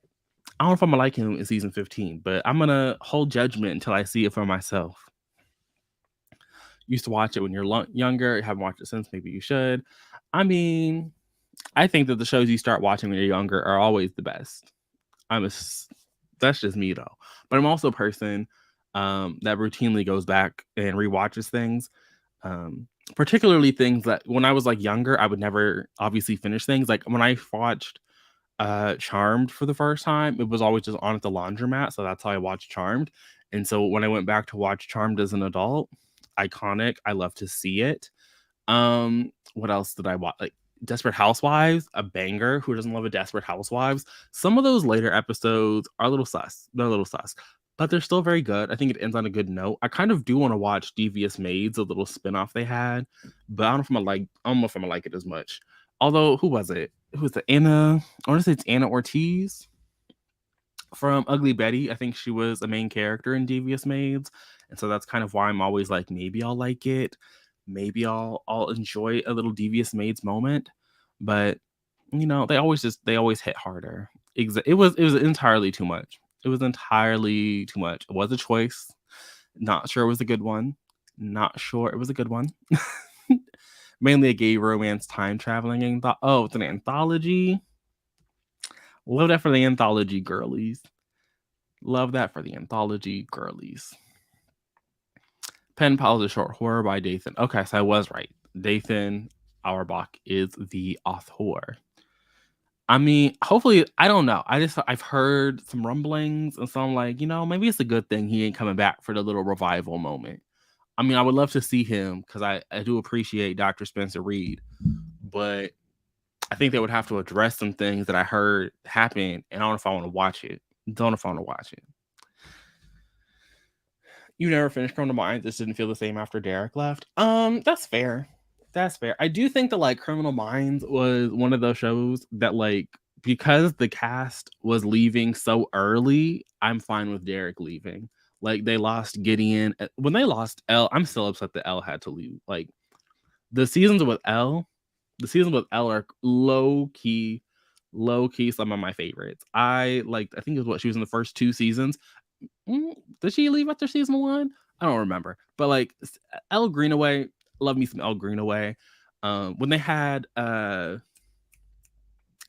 I don't know if I'm gonna like him in season 15, but I'm gonna hold judgment until I see it for myself. Used to watch it when you're younger. You haven't watched it since. Maybe you should. I mean, I think that the shows you start watching when you're younger are always the best. That's just me though. But I'm also a person that routinely goes back and rewatches things. Particularly things that when I was like younger, I would never obviously finish things. Like when I watched Charmed for the first time, it was always just on at the laundromat. So that's how I watched Charmed. And so when I went back to watch Charmed as an adult, iconic. I love to see it. What else did I watch? Like Desperate Housewives, a banger. Who doesn't love a Desperate Housewives? Some of those later episodes are a little sus. They're a little sus, but they're still very good. I think it ends on a good note. I kind of do want to watch Devious Maids, a little spinoff they had, but I don't know if I'm gonna like it as much. Although, who was it? Who was it? Anna? I want to say it's Anna Ortiz from Ugly Betty. I think she was a main character in Devious Maids, and so that's kind of why I'm always like, maybe I'll like it. Maybe I'll enjoy a little Devious Maids moment, but you know, they always hit harder. It was entirely too much. It was entirely too much. It was a choice. Not sure it was a good one. Not sure it was a good one. Mainly a gay romance time traveling it's an anthology. Love that for the anthology girlies. Love that for the anthology girlies. Pen Pal is a short horror by Dathan. Okay, so I was right. Dathan Auerbach is the author. I mean, hopefully, I don't know. I've heard some rumblings, and so I'm like, maybe it's a good thing he ain't coming back for the little revival moment. I mean, I would love to see him because I do appreciate Dr. Spencer Reed, but I think they would have to address some things that I heard happen, and I don't know if I want to watch it. You never finished Criminal Minds. This didn't feel the same after Derek left. That's fair. That's fair. I do think that like Criminal Minds was one of those shows that like because the cast was leaving so early, I'm fine with Derek leaving. Like they lost Gideon. When they lost L, I'm still upset that L had to leave. Like the seasons with L, the seasons with L are low key some of my favorites. I think it was what she was in the first two seasons. Did she leave after season one? I don't remember. But like Elle Greenaway, love me some Elle Greenaway. When they had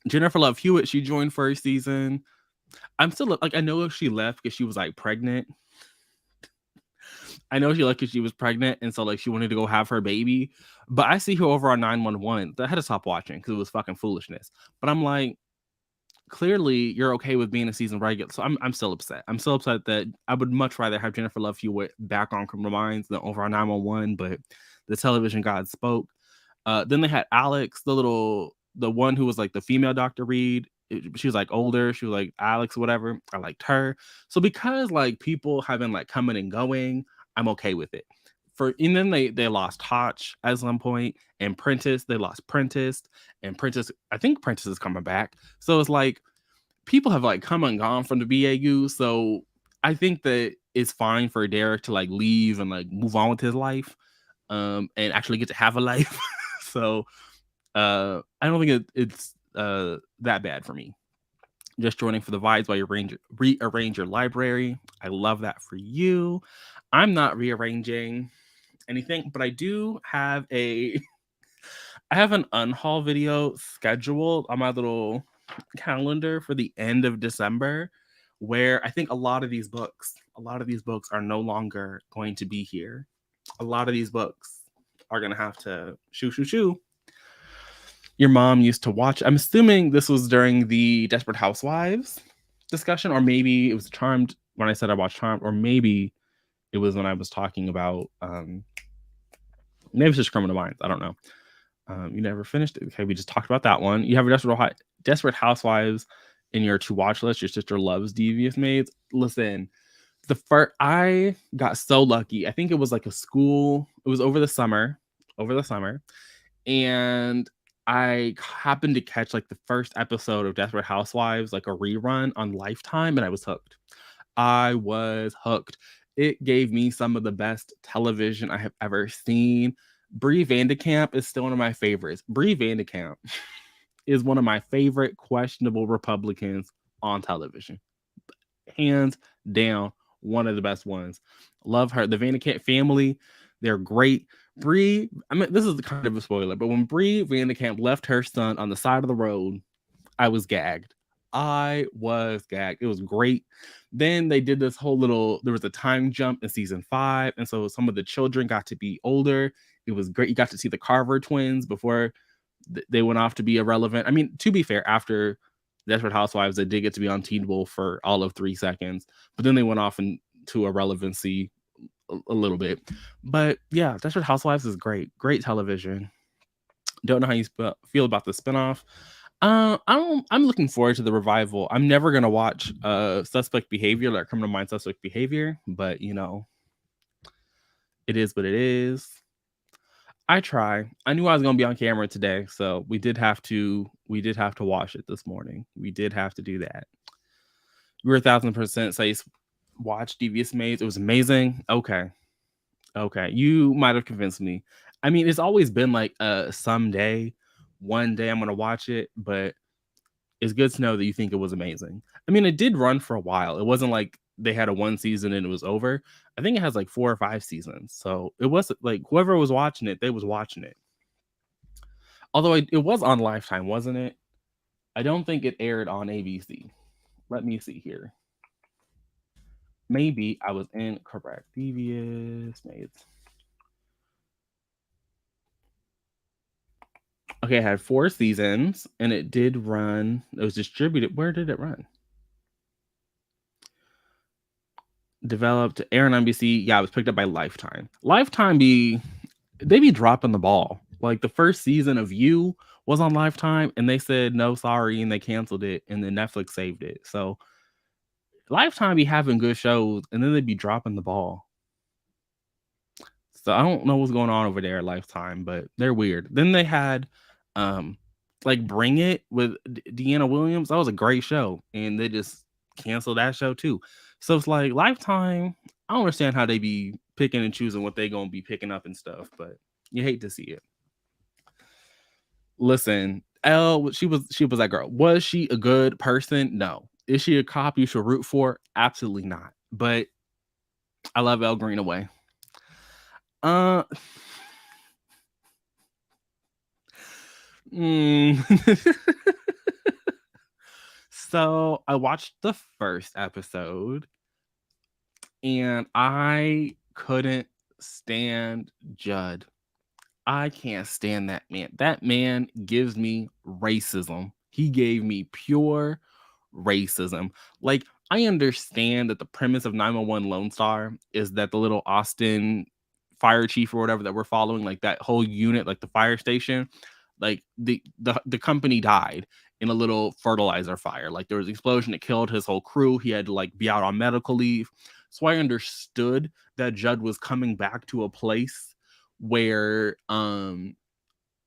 Jennifer Love Hewitt, she joined first season. I'm still like I know she left because she was like pregnant. I know she left because she was pregnant, and so like she wanted to go have her baby. But I see her over on 911. I had to stop watching because it was fucking foolishness. But I'm like, clearly you're okay with being a season regular. So I'm still upset. I'm still upset that I would much rather have Jennifer Love Hewitt back on Criminal Minds than over on 911. But the television god spoke. Then they had Alex, the one who was like the female Dr. Reed. She was like older. She was like Alex, whatever. I liked her. So because like people have been like coming and going, I'm okay with it. And then they lost Hotch at some point, and Prentice, they lost Prentice, and Prentice, I think Prentice is coming back. So it's like people have like come and gone from the BAU. So I think that it's fine for Derek to like leave and like move on with his life, and actually get to have a life. So I don't think it's that bad for me. Just joining for the vibes while you rearrange your library. I love that for you. I'm not rearranging anything, but I do have I have an unhaul video scheduled on my little calendar for the end of December, where I think a lot of these books are no longer going to be here. A lot of these books are gonna have to shoo. Your mom used to watch. I'm assuming this was during the Desperate Housewives discussion, or maybe it was Charmed when I said I watched Charmed, or maybe it was when I was talking about maybe it's just Criminal Minds. I don't know. You never finished it. Okay, we just talked about that one. You have a Desperate Housewives in your to watch list. Your sister loves Devious Maids. Listen, the first I got so lucky. I think it was like a school. It was over the summer, and I happened to catch like the first episode of Desperate Housewives, like a rerun on Lifetime, and I was hooked. I was hooked. It gave me some of the best television I have ever seen. Brie Vandekamp is still one of my favorites. Brie Vandekamp is one of my favorite questionable Republicans on television. Hands down, one of the best ones. Love her. The Vandekamp family, they're great. Brie, I mean, this is kind of a spoiler, but when Brie Vandekamp left her son on the side of the road, I was gagged. I was gagged. It was great. Then they did this whole there was a time jump in season 5. And so some of the children got to be older. It was great. You got to see the Carver twins before they went off to be irrelevant. I mean, to be fair, after Desperate Housewives, they did get to be on Teen Wolf for all of 3 seconds, but then they went off into irrelevancy a little bit. But yeah, Desperate Housewives is great. Great television. Don't know how you feel about the spinoff. I'm looking forward to the revival. I'm never gonna watch Suspect Behavior, like Criminal Minds Suspect Behavior, but you know, it is what it is. I try. I knew I was gonna be on camera today, so we did have to watch it this morning. We did have to do that. We were 1,000% say watch Devious Maids. It was amazing. Okay. Okay. You might have convinced me. I mean, it's always been like someday, one day I'm gonna watch it, but it's good to know that you think it was amazing. I mean, it did run for a while. It wasn't like they had a one season and it was over. I think it has like 4 or 5 seasons. So it was like whoever was watching it, they was watching it. Although it was on Lifetime, wasn't it? I don't think it aired on ABC. Let me see here. Maybe I was incorrect. Devious Maids. Okay, it had 4 seasons and it did run. It was distributed. Where did it run? Developed, air on NBC. Yeah, it was picked up by Lifetime. Lifetime they be dropping the ball. Like the first season of You was on Lifetime and they said no, sorry, and they canceled it, and then Netflix saved it. So Lifetime be having good shows and then they be dropping the ball. So I don't know what's going on over there at Lifetime, but they're weird. Then they had um like Bring It with Deanna Williams. That was a great show, and they just canceled that show too. So it's like Lifetime. I don't understand how they be picking and choosing what they gonna be picking up and stuff, but you hate to see it. Listen, Elle, she was that girl. Was she a good person? No. Is she a cop you should root for? Absolutely not. But I love Elle Greenaway. Uh mm. So I watched the first episode and I couldn't stand Judd. I can't stand that man. That man gives me racism. He gave me pure racism. Like, I understand that the premise of 911 Lone Star is that the little Austin fire chief or whatever that we're following, like that whole unit, like the fire station, like the company died in a little fertilizer fire. Like there was an explosion that killed his whole crew. He had to like be out on medical leave. So I understood that Judd was coming back to a place where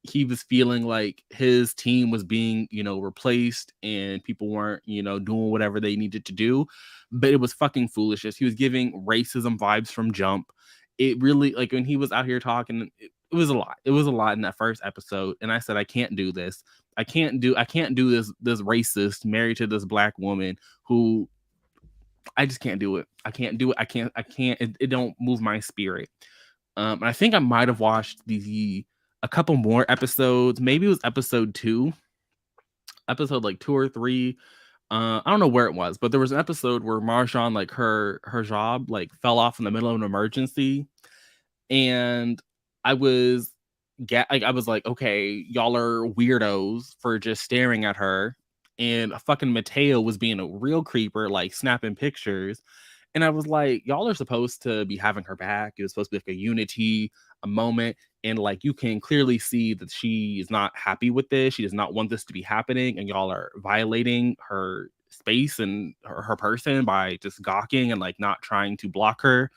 he was feeling like his team was being, replaced and people weren't, doing whatever they needed to do. But it was fucking foolishness. He was giving racism vibes from jump. It really, like, when he was out here talking, it was a lot. It was a lot in that first episode. And I said, I can't do this. I can't do this racist married to this black woman who I just can't do it. I can't do it. I can't. It don't move my spirit. And I think I might have watched a couple more episodes. Maybe it was episode like 2 or 3. I don't know where it was, but there was an episode where Marjan, like her job, like fell off in the middle of an emergency, and I was I was like, okay, y'all are weirdos for just staring at her, and a fucking Mateo was being a real creeper, like snapping pictures, and I was like, y'all are supposed to be having her back. It was supposed to be like a unity, a moment. And like you can clearly see that she is not happy with this. She does not want this to be happening. And y'all are violating her space and her person by just gawking and like not trying to block her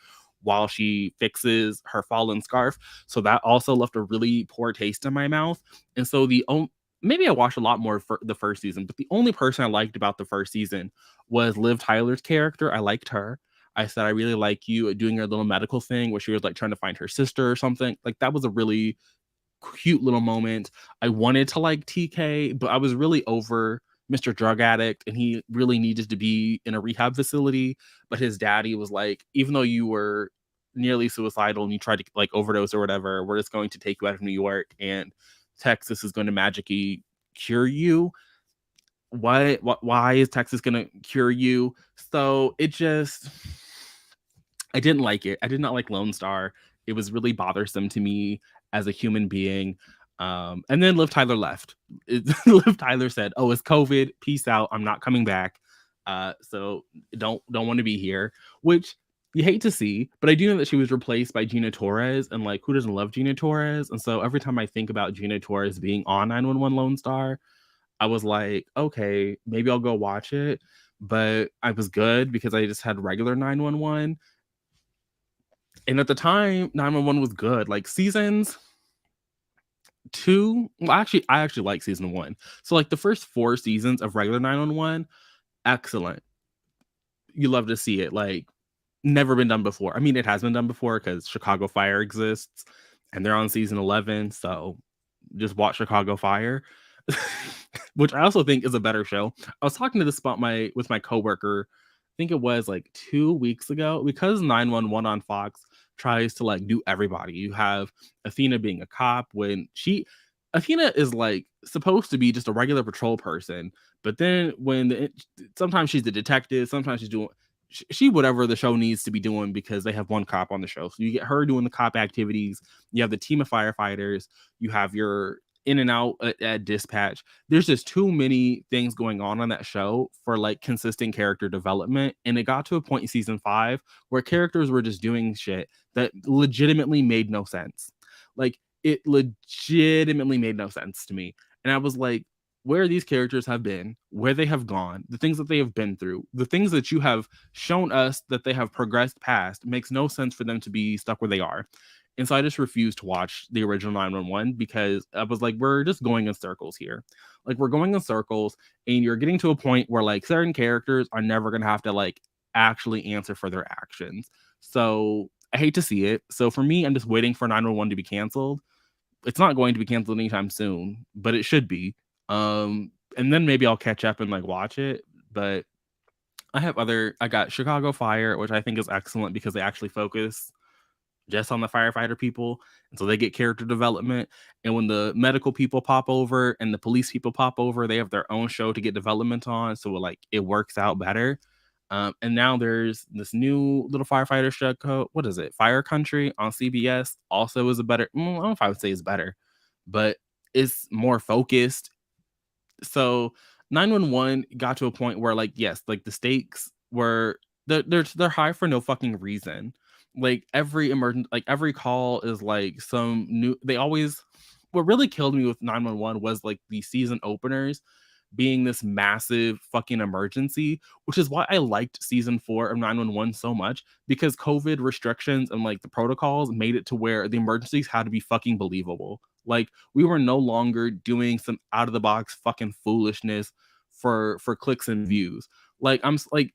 while she fixes her fallen scarf. So that also left a really poor taste in my mouth. And so maybe I watched a lot more for the first season, but the only person I liked about the first season was Liv Tyler's character. I liked her. I said, I really like you doing your little medical thing where she was like trying to find her sister or something. Like that was a really cute little moment. I wanted to like TK, but I was really over Mr. Drug Addict and he really needed to be in a rehab facility. But his daddy was like, even though you were nearly suicidal and you tried to like overdose or whatever, we're just going to take you out of New York and Texas is going to magically cure you. Why is Texas going to cure you? So it just, I didn't like it. I did not like Lone Star. It was really bothersome to me as a human being. And then Liv Tyler left. Liv Tyler said, "Oh, it's COVID. Peace out. I'm not coming back. So don't want to be here." Which you hate to see, but I do know that she was replaced by Gina Torres, and like, who doesn't love Gina Torres? And so every time I think about Gina Torres being on 911 Lone Star, I was like, okay, maybe I'll go watch it. But I was good because I just had regular 911. And at the time, 911 was good. Like seasons 2, well, actually, I actually like season 1. So like the first 4 seasons of regular 911, excellent. You love to see it. Like never been done before. I mean, it has been done before because Chicago Fire exists and they're on season 11. So just watch Chicago Fire, which I also think is a better show. I was talking to this about with my coworker. I think it was like 2 weeks ago, because 911 on Fox tries to like do everybody. You have Athena being a cop when Athena is like supposed to be just a regular patrol person, but then sometimes she's the detective, sometimes she's doing she whatever the show needs to be doing because they have one cop on the show. So you get her doing the cop activities. You have the team of firefighters. You have your in and out at dispatch. There's just too many things going on that show for like consistent character development. And it got to a point in season 5 where characters were just doing shit that legitimately made no sense. Like it legitimately made no sense to me. And I was like, where these characters have been, where they have gone, the things that they have been through, the things that you have shown us that they have progressed past, makes no sense for them to be stuck where they are. And so I just refused to watch the original 911 because I was like, we're just going in circles here. Like, we're going in circles, and you're getting to a point where like certain characters are never gonna have to like actually answer for their actions. So I hate to see it. So for me, I'm just waiting for 911 to be canceled. It's not going to be canceled anytime soon, but it should be. And then maybe I'll catch up and like watch it. But I got Chicago Fire, which I think is excellent because they actually focus just on the firefighter people. And so they get character development. And when the medical people pop over and the police people pop over, they have their own show to get development on. So it works out better. And now there's this new little firefighter show. What is it? Fire Country on CBS. Also is a better. I don't know if I would say it's better, but it's more focused. So 911 got to a point where like yes, like the stakes were they're high for no fucking reason. Like every call is like some new they always what really killed me with 911 was like the season openers being this massive fucking emergency, which is why I liked season 4 of 911 so much because COVID restrictions and like the protocols made it to where the emergencies had to be fucking believable. Like we were no longer doing some out of the box fucking foolishness for clicks and views. Like like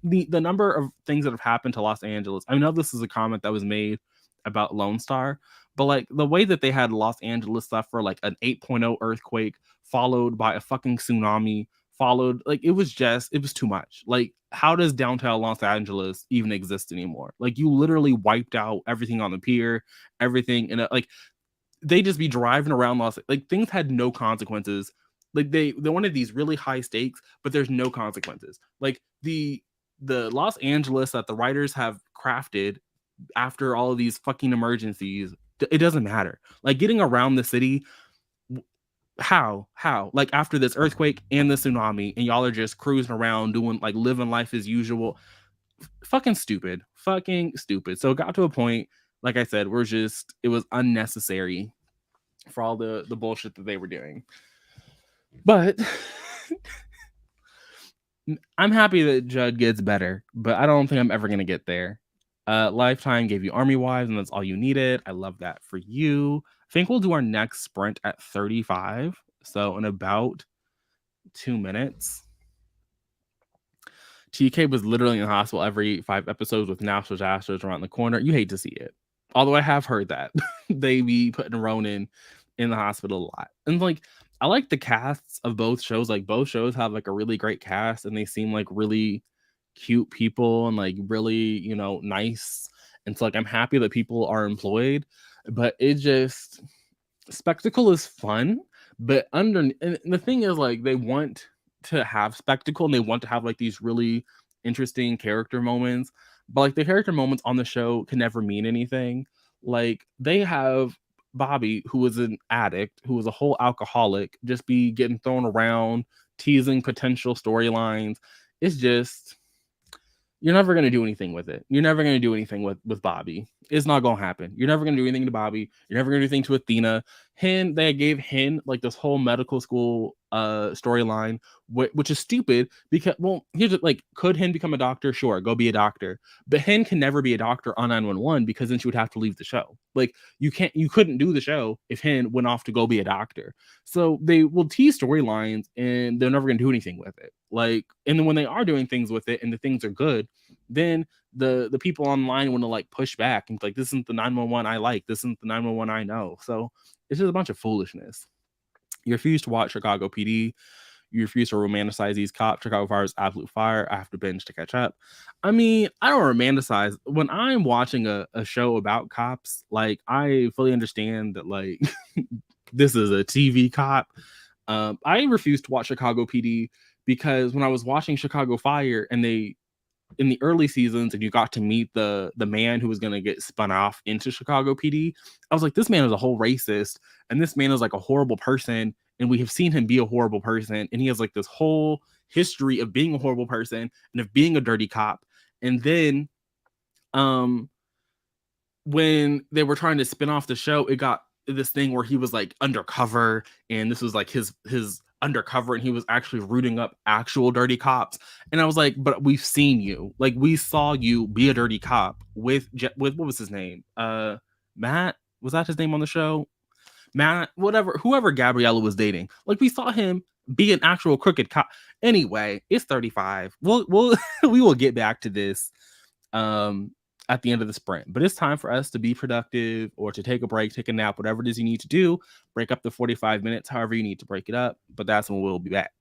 the number of things that have happened to Los Angeles. I know this is a comment that was made about Lone Star, but like the way that they had Los Angeles suffer like an 8.0 earthquake followed by a fucking tsunami, followed like it was too much. Like how does downtown Los Angeles even exist anymore? Like you literally wiped out everything on the pier, everything and like they just be driving around like things had no consequences. Like they wanted these really high stakes, but there's no consequences. Like the Los Angeles that the writers have crafted after all of these fucking emergencies, it doesn't matter. Like getting around the city, how like after this earthquake and the tsunami, and y'all are just cruising around doing like living life as usual. Fucking stupid. So it got to a point, like I said, it was unnecessary for all the bullshit that they were doing. But I'm happy that Judd gets better, but I don't think I'm ever gonna get there. Lifetime gave you Army Wives, and that's all you needed. I love that for you. I think we'll do our next sprint at 35. So in about 2 minutes. TK was literally in the hospital every 5 episodes with natural disasters around the corner. You hate to see it. Although I have heard that they be putting Ronan in the hospital a lot. And like I like the casts of both shows. Like both shows have like a really great cast and they seem like really cute people and like really, nice. And so like I'm happy that people are employed, but it just spectacle is fun, but and the thing is like they want to have spectacle and they want to have like these really interesting character moments, but like the character moments on the show can never mean anything. Like they have Bobby, who is an addict, who is a whole alcoholic, just be getting thrown around, teasing potential storylines. It's just you're never going to do anything with it. You're never going to do anything with Bobby. It's not going to happen. You're never going to do anything to Bobby. You're never going to do anything to Athena. They gave Hen like this whole medical school storyline, which is stupid because, well, here's it, like, could Hen become a doctor? Sure, go be a doctor. But Hen can never be a doctor on 911 because then she would have to leave the show. Like, you couldn't do the show if Hen went off to go be a doctor. So they will tease storylines and they're never going to do anything with it. Like, and then when they are doing things with it and the things are good, then the people online want to like push back and like, this isn't the 911 I like. This isn't the 911 I know. So it's just a bunch of foolishness. You refuse to watch Chicago PD. You refuse to romanticize these cops. Chicago Fire is absolute fire. I have to binge to catch up. I mean, I don't romanticize. When I'm watching a show about cops, like I fully understand that like this is a TV cop. I refuse to watch Chicago PD because when I was watching Chicago Fire and they in the early seasons and you got to meet the man who was going to get spun off into Chicago PD, I was like, this man is a whole racist and this man is like a horrible person and we have seen him be a horrible person and he has like this whole history of being a horrible person and of being a dirty cop. And then when they were trying to spin off the show, it got this thing where he was like undercover and this was like his undercover and he was actually rooting up actual dirty cops. And I was like, but we've seen you. Like we saw you be a dirty cop with what was his name? Matt, was that his name on the show? Matt, whatever, whoever Gabriella was dating. Like we saw him be an actual crooked cop. Anyway, it's 35. We'll we will get back to this um at the end of the sprint. But it's time for us to be productive or to take a break, take a nap, whatever it is you need to do. Break up the 45 minutes, however you need to break it up. But that's when we'll be back.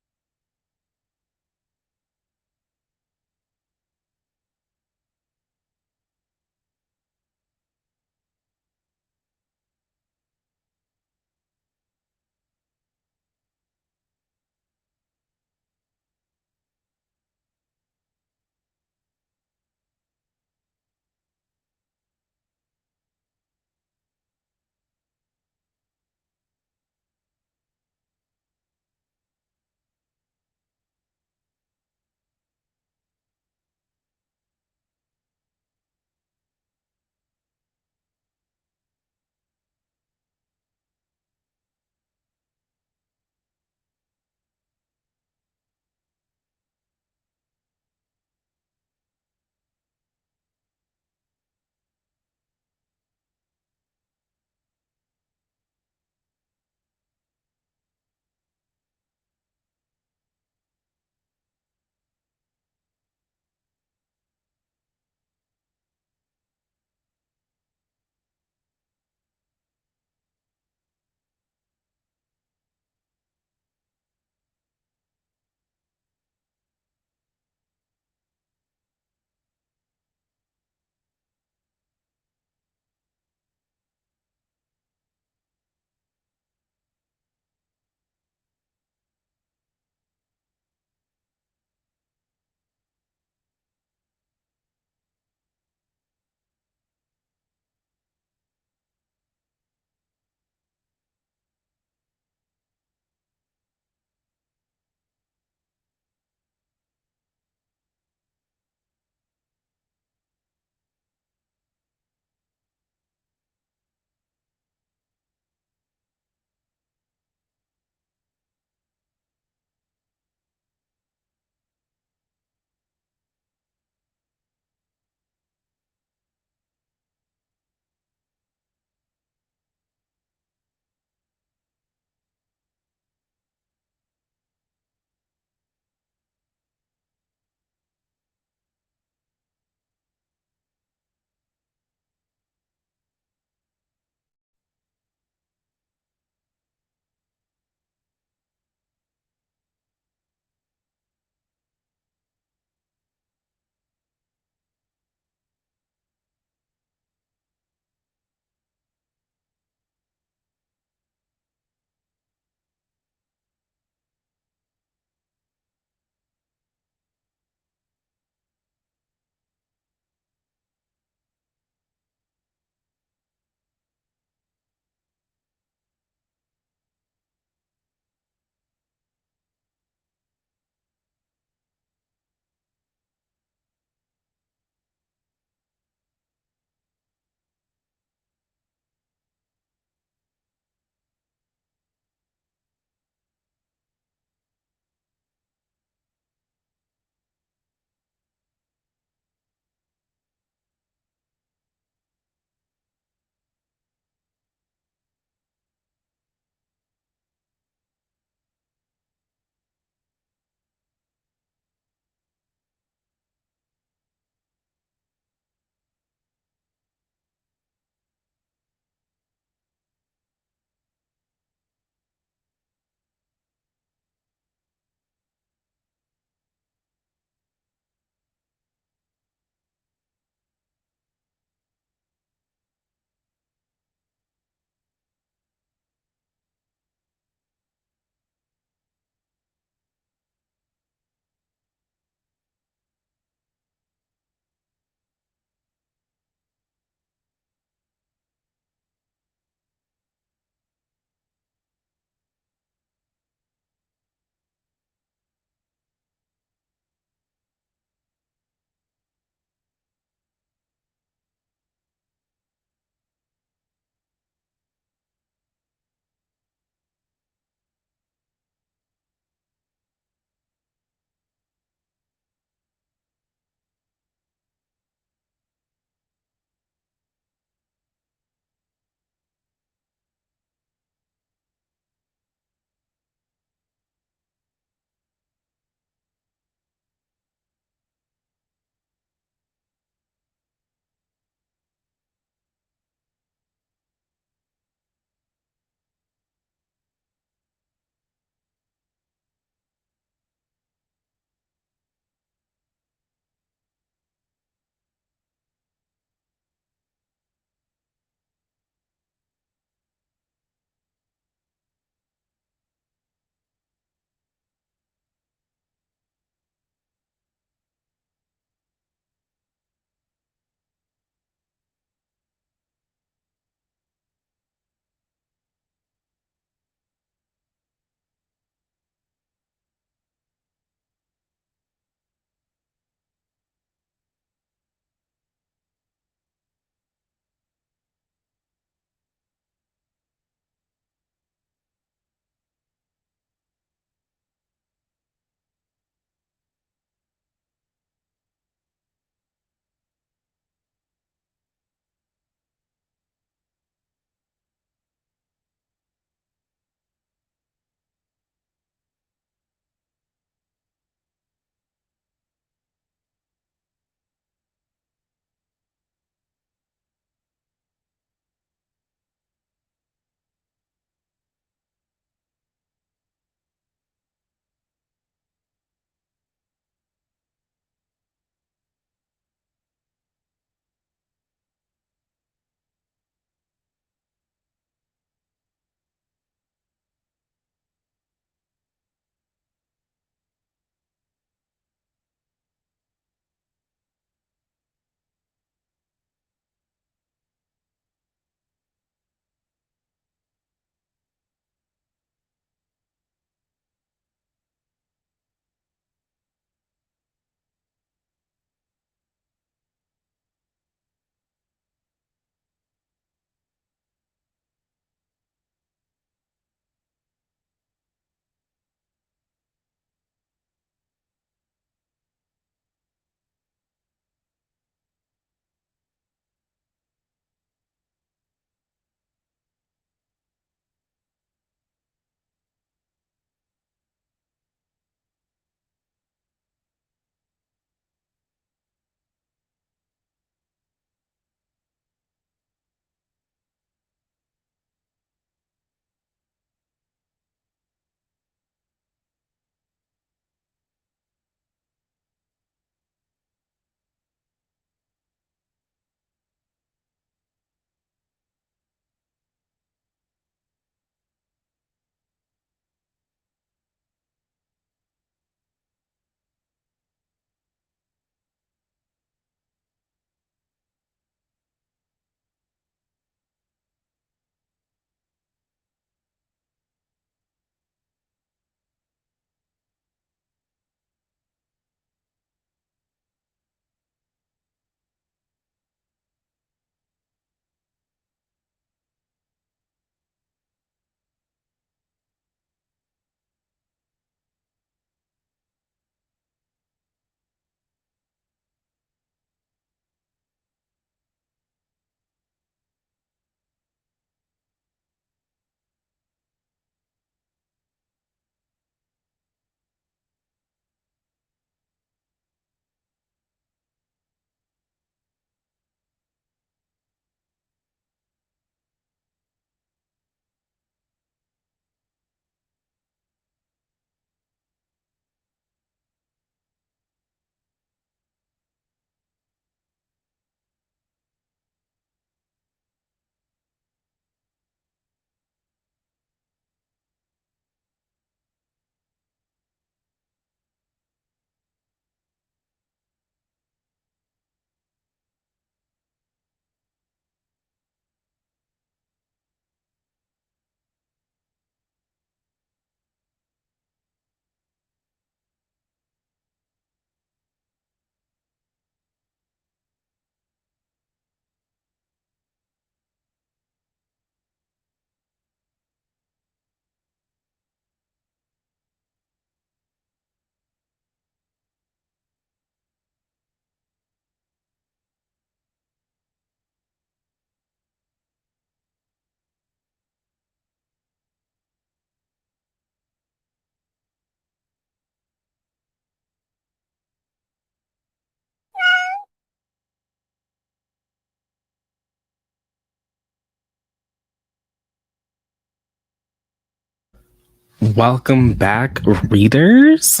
Welcome back, readers.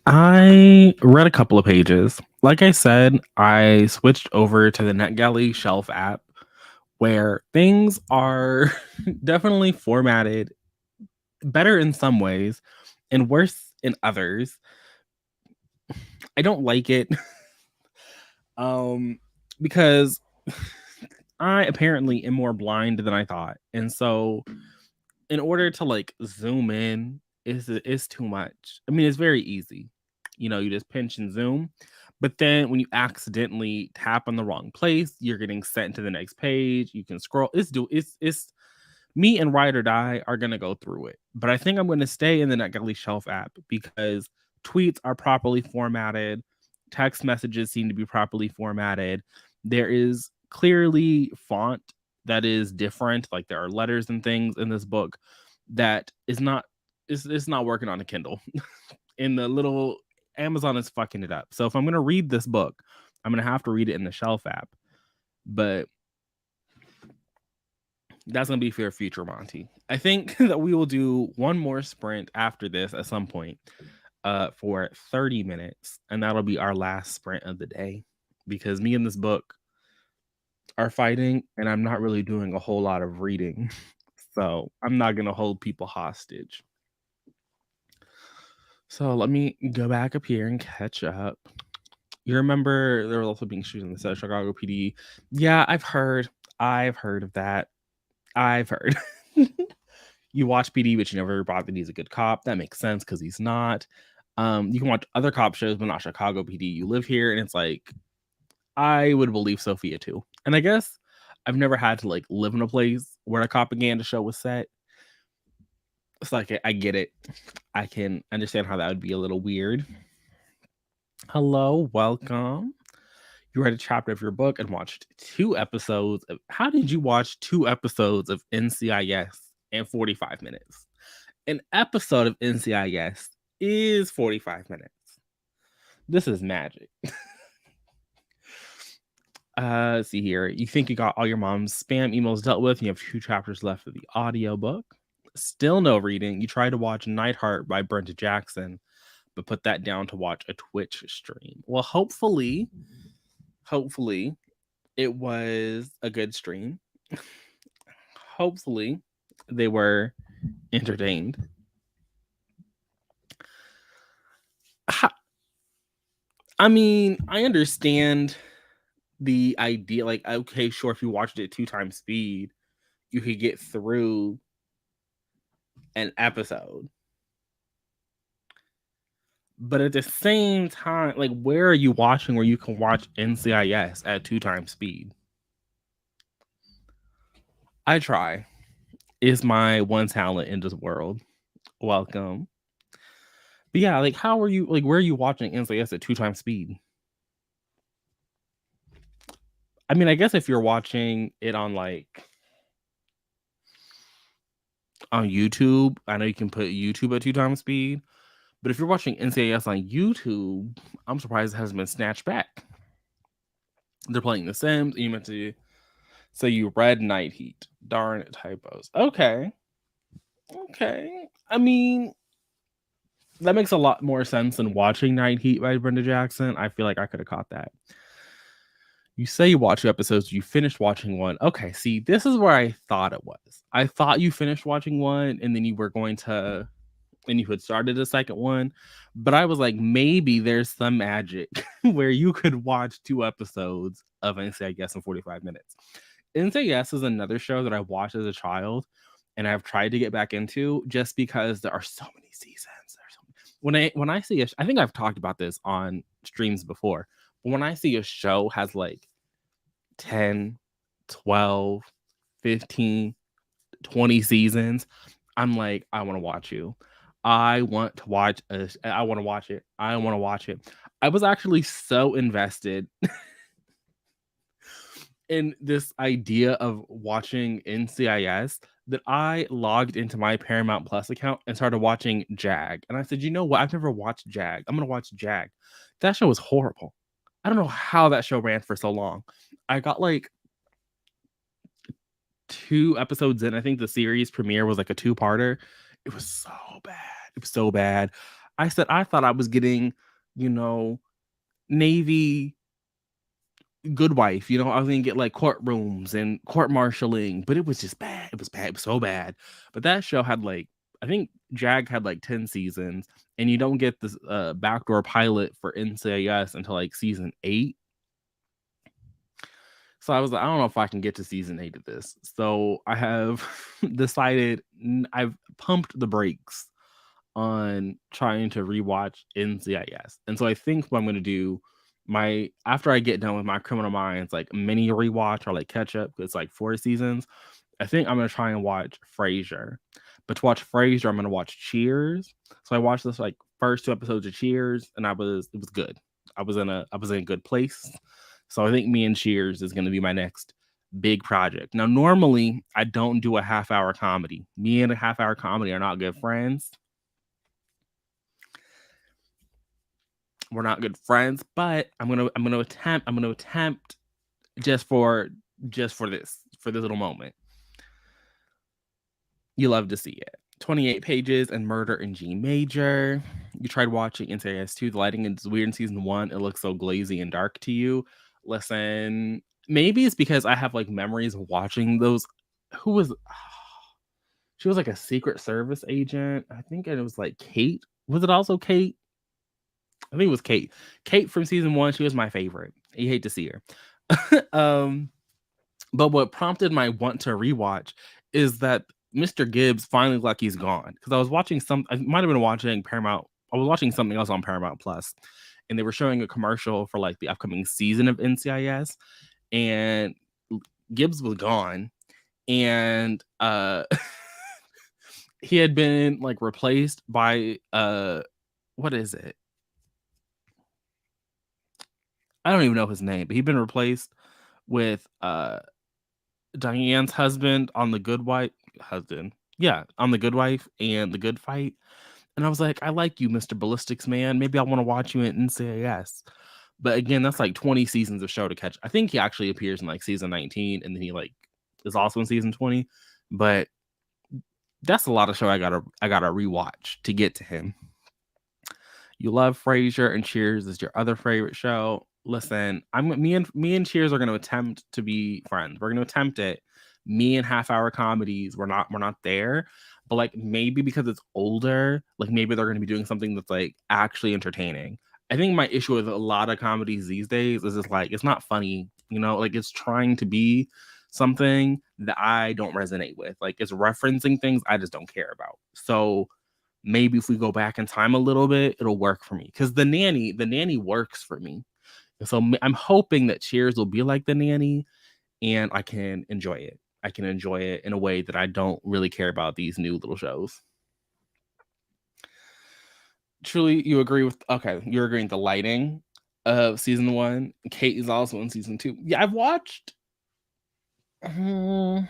I read a couple of pages. Like I said, I switched over to the NetGalley Shelf app where things are definitely formatted better in some ways and worse in others. I don't like it because I apparently am more blind than I thought. And so in order to like zoom in is too much. I mean, it's very easy. You just pinch and zoom. But then when you accidentally tap on the wrong place, you're getting sent to the next page. You can scroll. It's me and Ride or Die are gonna go through it. But I think I'm gonna stay in the NetGalley Shelf app because tweets are properly formatted, text messages seem to be properly formatted. There is clearly font that is different. Like there are letters and things in this book that is not it's not working on a Kindle. In the little Amazon is fucking it up. So if I'm gonna read this book, I'm gonna have to read it in the Shelf app. But that's gonna be for future Monty. I think that we will do one more sprint after this at some point for 30 minutes, and that'll be our last sprint of the day because me and this book are fighting, and I'm not really doing a whole lot of reading. So I'm not gonna hold people hostage. So let me go back up here and catch up. You remember there was also being shootings in the Chicago PD? Yeah, I've heard of that. I've heard. You watch PD, but you never thought that he's a good cop. That makes sense because he's not. You can watch other cop shows, but not Chicago PD. You live here, and it's like I would believe Sophia too. And I guess I've never had to like live in a place where a propaganda show was set. It's like I get it. I can understand how that would be a little weird. Hello, welcome. You read a chapter of your book and watched 2 episodes of. How did you watch 2 episodes of NCIS in 45 minutes? An episode of NCIS is 45 minutes. This is magic. Let's see here. You think you got all your mom's spam emails dealt with, and you have 2 chapters left of the audiobook. Still no reading. You tried to watch Nightheart by Brenda Jackson, but put that down to watch a Twitch stream. Well, hopefully it was a good stream. Hopefully they were entertained. I mean, I understand the idea. Like, okay, sure, if you watched it 2 times speed, you could get through an episode. But at the same time, like, where are you watching where you can watch NCIS at 2 times speed? I try. Is my one talent in this world. Welcome. But yeah, like, how are you, like, where are you watching NCIS at 2 times speed? I mean, I guess if you're watching it on, like, on YouTube, I know you can put YouTube at 2 times speed. But if you're watching NCIS on YouTube, I'm surprised it hasn't been snatched back. They're playing The Sims. You meant to say you read Night Heat. Darn it, typos. Okay. I mean, that makes a lot more sense than watching Night Heat by Brenda Jackson. I feel like I could have caught that. You say you watch 2 episodes, you finished watching one. Okay, see, this is where I thought it was. I thought you finished watching one and then you were going to, and you had started a second one. But I was like, maybe there's some magic where you could watch 2 episodes of NCIS in 45 minutes. NCIS is another show that I watched as a child and I've tried to get back into just because there are so many seasons. When I see I think I've talked about this on streams before. But when I see a show has like 10, 12, 15, 20 seasons, I'm like, I want to watch you. I want to watch it. I want to watch it. I was actually so invested in this idea of watching NCIS that I logged into my Paramount Plus account and started watching Jag. And I said, you know what? I've never watched Jag. I'm going to watch Jag. That show was horrible. I don't know how that show ran for so long. I got like 2 episodes in. I think the series premiere was like a 2-parter. It was so bad. It was so bad. I said I thought I was getting, you know, Navy Good Wife. I was gonna get like courtrooms and court martialing, but it was just bad. It was bad. It was so bad. But that show had like, I think Jag had like 10 seasons, and you don't get this backdoor pilot for NCIS until like season 8. So I was like, I don't know if I can get to season 8 of this. So I have decided I've pumped the brakes on trying to rewatch NCIS. And so I think what I'm going to do, my after I get done with my Criminal Minds like mini rewatch or like catch up, it's like 4 seasons. I think I'm going to try and watch Frasier. But to watch Frasier, I'm going to watch Cheers. So I watched this like first 2 episodes of Cheers, and it was good. I was in a good place. So I think me and Cheers is going to be my next big project. Now, normally I don't do a half-hour comedy. Me and a half-hour comedy are not good friends. We're not good friends, but I'm gonna attempt just for this little moment. You love to see it. 28 pages and Murder in G Major. You tried watching NCIS 2. The lighting is weird in season 1. It looks so glazy and dark to you. Listen, maybe it's because I have like memories of watching those. Who was she was like a Secret Service agent. I think it was like Kate. Was it also Kate? I think it was Kate. Kate from season 1, she was my favorite. You hate to see her. But what prompted my want to rewatch is that Mr. Gibbs finally like he's gone. Because I might have been watching Paramount. I was watching something else on Paramount Plus, and they were showing a commercial for like the upcoming season of NCIS, and Gibbs was gone, and he had been like replaced by what is it? I don't even know his name, but he'd been replaced with Diane's husband on The Good Wife. Husband. Yeah, on The Good Wife and The Good Fight. And I was like, I like you, Mr. Ballistics Man. Maybe I want to watch you in NCIS. But again, that's like 20 seasons of show to catch. I think he actually appears in like season 19, and then he like is also in season 20. But that's a lot of show I gotta rewatch to get to him. You love Frasier, and Cheers is your other favorite show. Listen, me and Cheers are going to attempt to be friends. We're going to attempt it. Me and half-hour comedies, we're not there. But like maybe because it's older, like maybe they're going to be doing something that's like actually entertaining. I think my issue with a lot of comedies these days is just like it's not funny, like it's trying to be something that I don't resonate with. Like it's referencing things I just don't care about. So maybe if we go back in time a little bit, it'll work for me. Because the nanny works for me. So I'm hoping that Cheers will be like The Nanny, and I can enjoy it. I can enjoy it in a way that I don't really care about these new little shows. Truly, you're agreeing with the lighting of season 1. Kate is also in season 2. Yeah, I've watched. I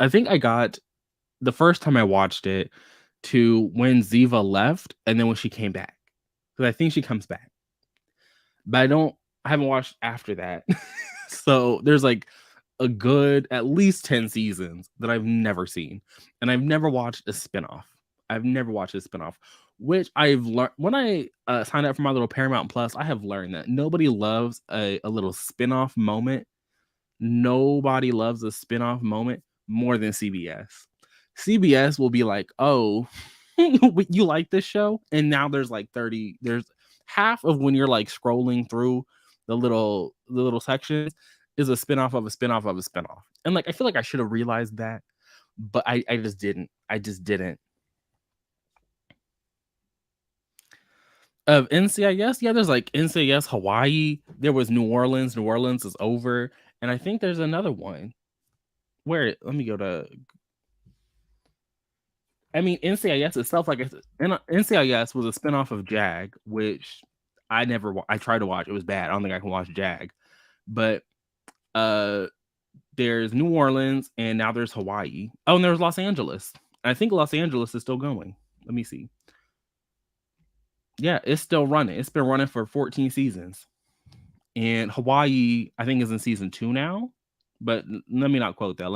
think I got the first time I watched it to when Ziva left, and then when she came back, because I think she comes back. But I haven't watched after that. So there's like a good at least 10 seasons that I've never seen. And I've never watched a spinoff. Which I've learned when I signed up for my little Paramount Plus. I have learned that nobody loves a little spinoff moment. Nobody loves a spinoff moment more than CBS. CBS will be like, oh, you like this show? And now there's half of when you're like scrolling through the little sections is a spinoff of a spinoff of a spinoff. And like I feel like I should have realized that, but I just didn't. Of NCIS, yeah, there's like NCIS Hawaii. There was New Orleans. New Orleans is over, and I think there's another one. Let me go to. I mean, NCIS itself, like NCIS was a spinoff of Jag, which I tried to watch. It was bad. I don't think I can watch Jag. But there's New Orleans, and now there's Hawaii. Oh, and there's Los Angeles. I think Los Angeles is still going. Let me see. Yeah, it's still running. It's been running for 14 seasons. And Hawaii, I think, is in season 2 now. But let me not quote that.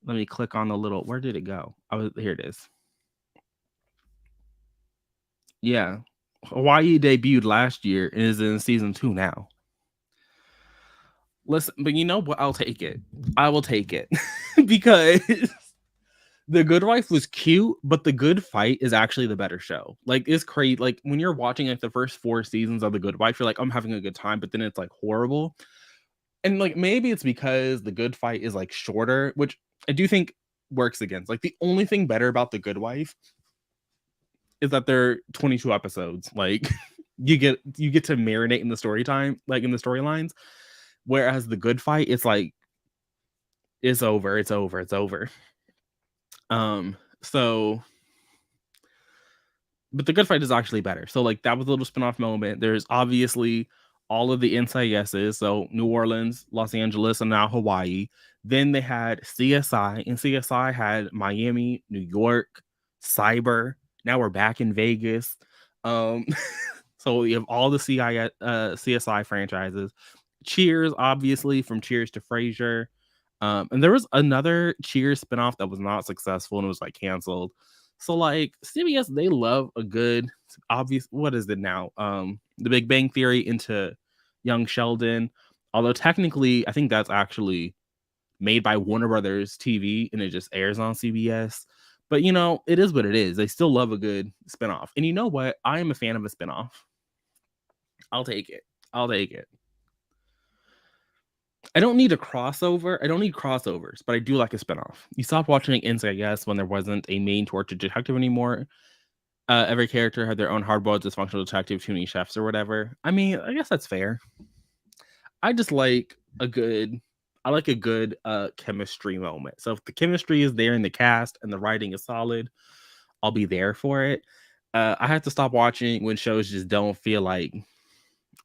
Let me click on the little, where did it go? Here it is. Yeah. Hawaii debuted last year and is in season 2 now. Listen, but you know what? I'll take it. I will take it because The Good Wife was cute, but The Good Fight is actually the better show. Like, it's crazy. Like, when you're watching like the first 4 seasons of The Good Wife, you're like, I'm having a good time, but then it's like horrible. And like maybe it's because The Good Fight is like shorter, which I do think works against. Like, the only thing better about The Good Wife is that they're 22 episodes. Like, you get to marinate in the story time, like in the storylines. Whereas The Good Fight, it's like it's over, it's over, it's over. So but The Good Fight is actually better. So like that was a little spin-off moment. There's obviously all of the inside yeses. So New Orleans, Los Angeles, and now Hawaii. Then they had CSI, and CSI had Miami, New York, Cyber. Now we're back in Vegas. Um, so we have all the CSI franchises. Cheers, obviously, from Cheers to Frasier. And there was another Cheers spinoff that was not successful and it was like canceled. So like CBS, they love a good obvious. What is it now? The Big Bang Theory into Young Sheldon. Although technically, I think that's actually made by Warner Brothers TV and it just airs on CBS. But you know, it is what it is. They still love a good spinoff. And you know what? I am a fan of a spinoff. I'll take it. I'll take it. I don't need a crossover. I don't need crossovers, but I do like a spinoff. You stopped watching NCIS when there wasn't a main tortured detective anymore. Every character had their own hardboiled dysfunctional detective, tuning chefs or whatever. I mean, I guess that's fair. I just like a good I like a good chemistry moment. So if the chemistry is there in the cast and the writing is solid, I'll be there for it. I have to stop watching when shows just don't feel like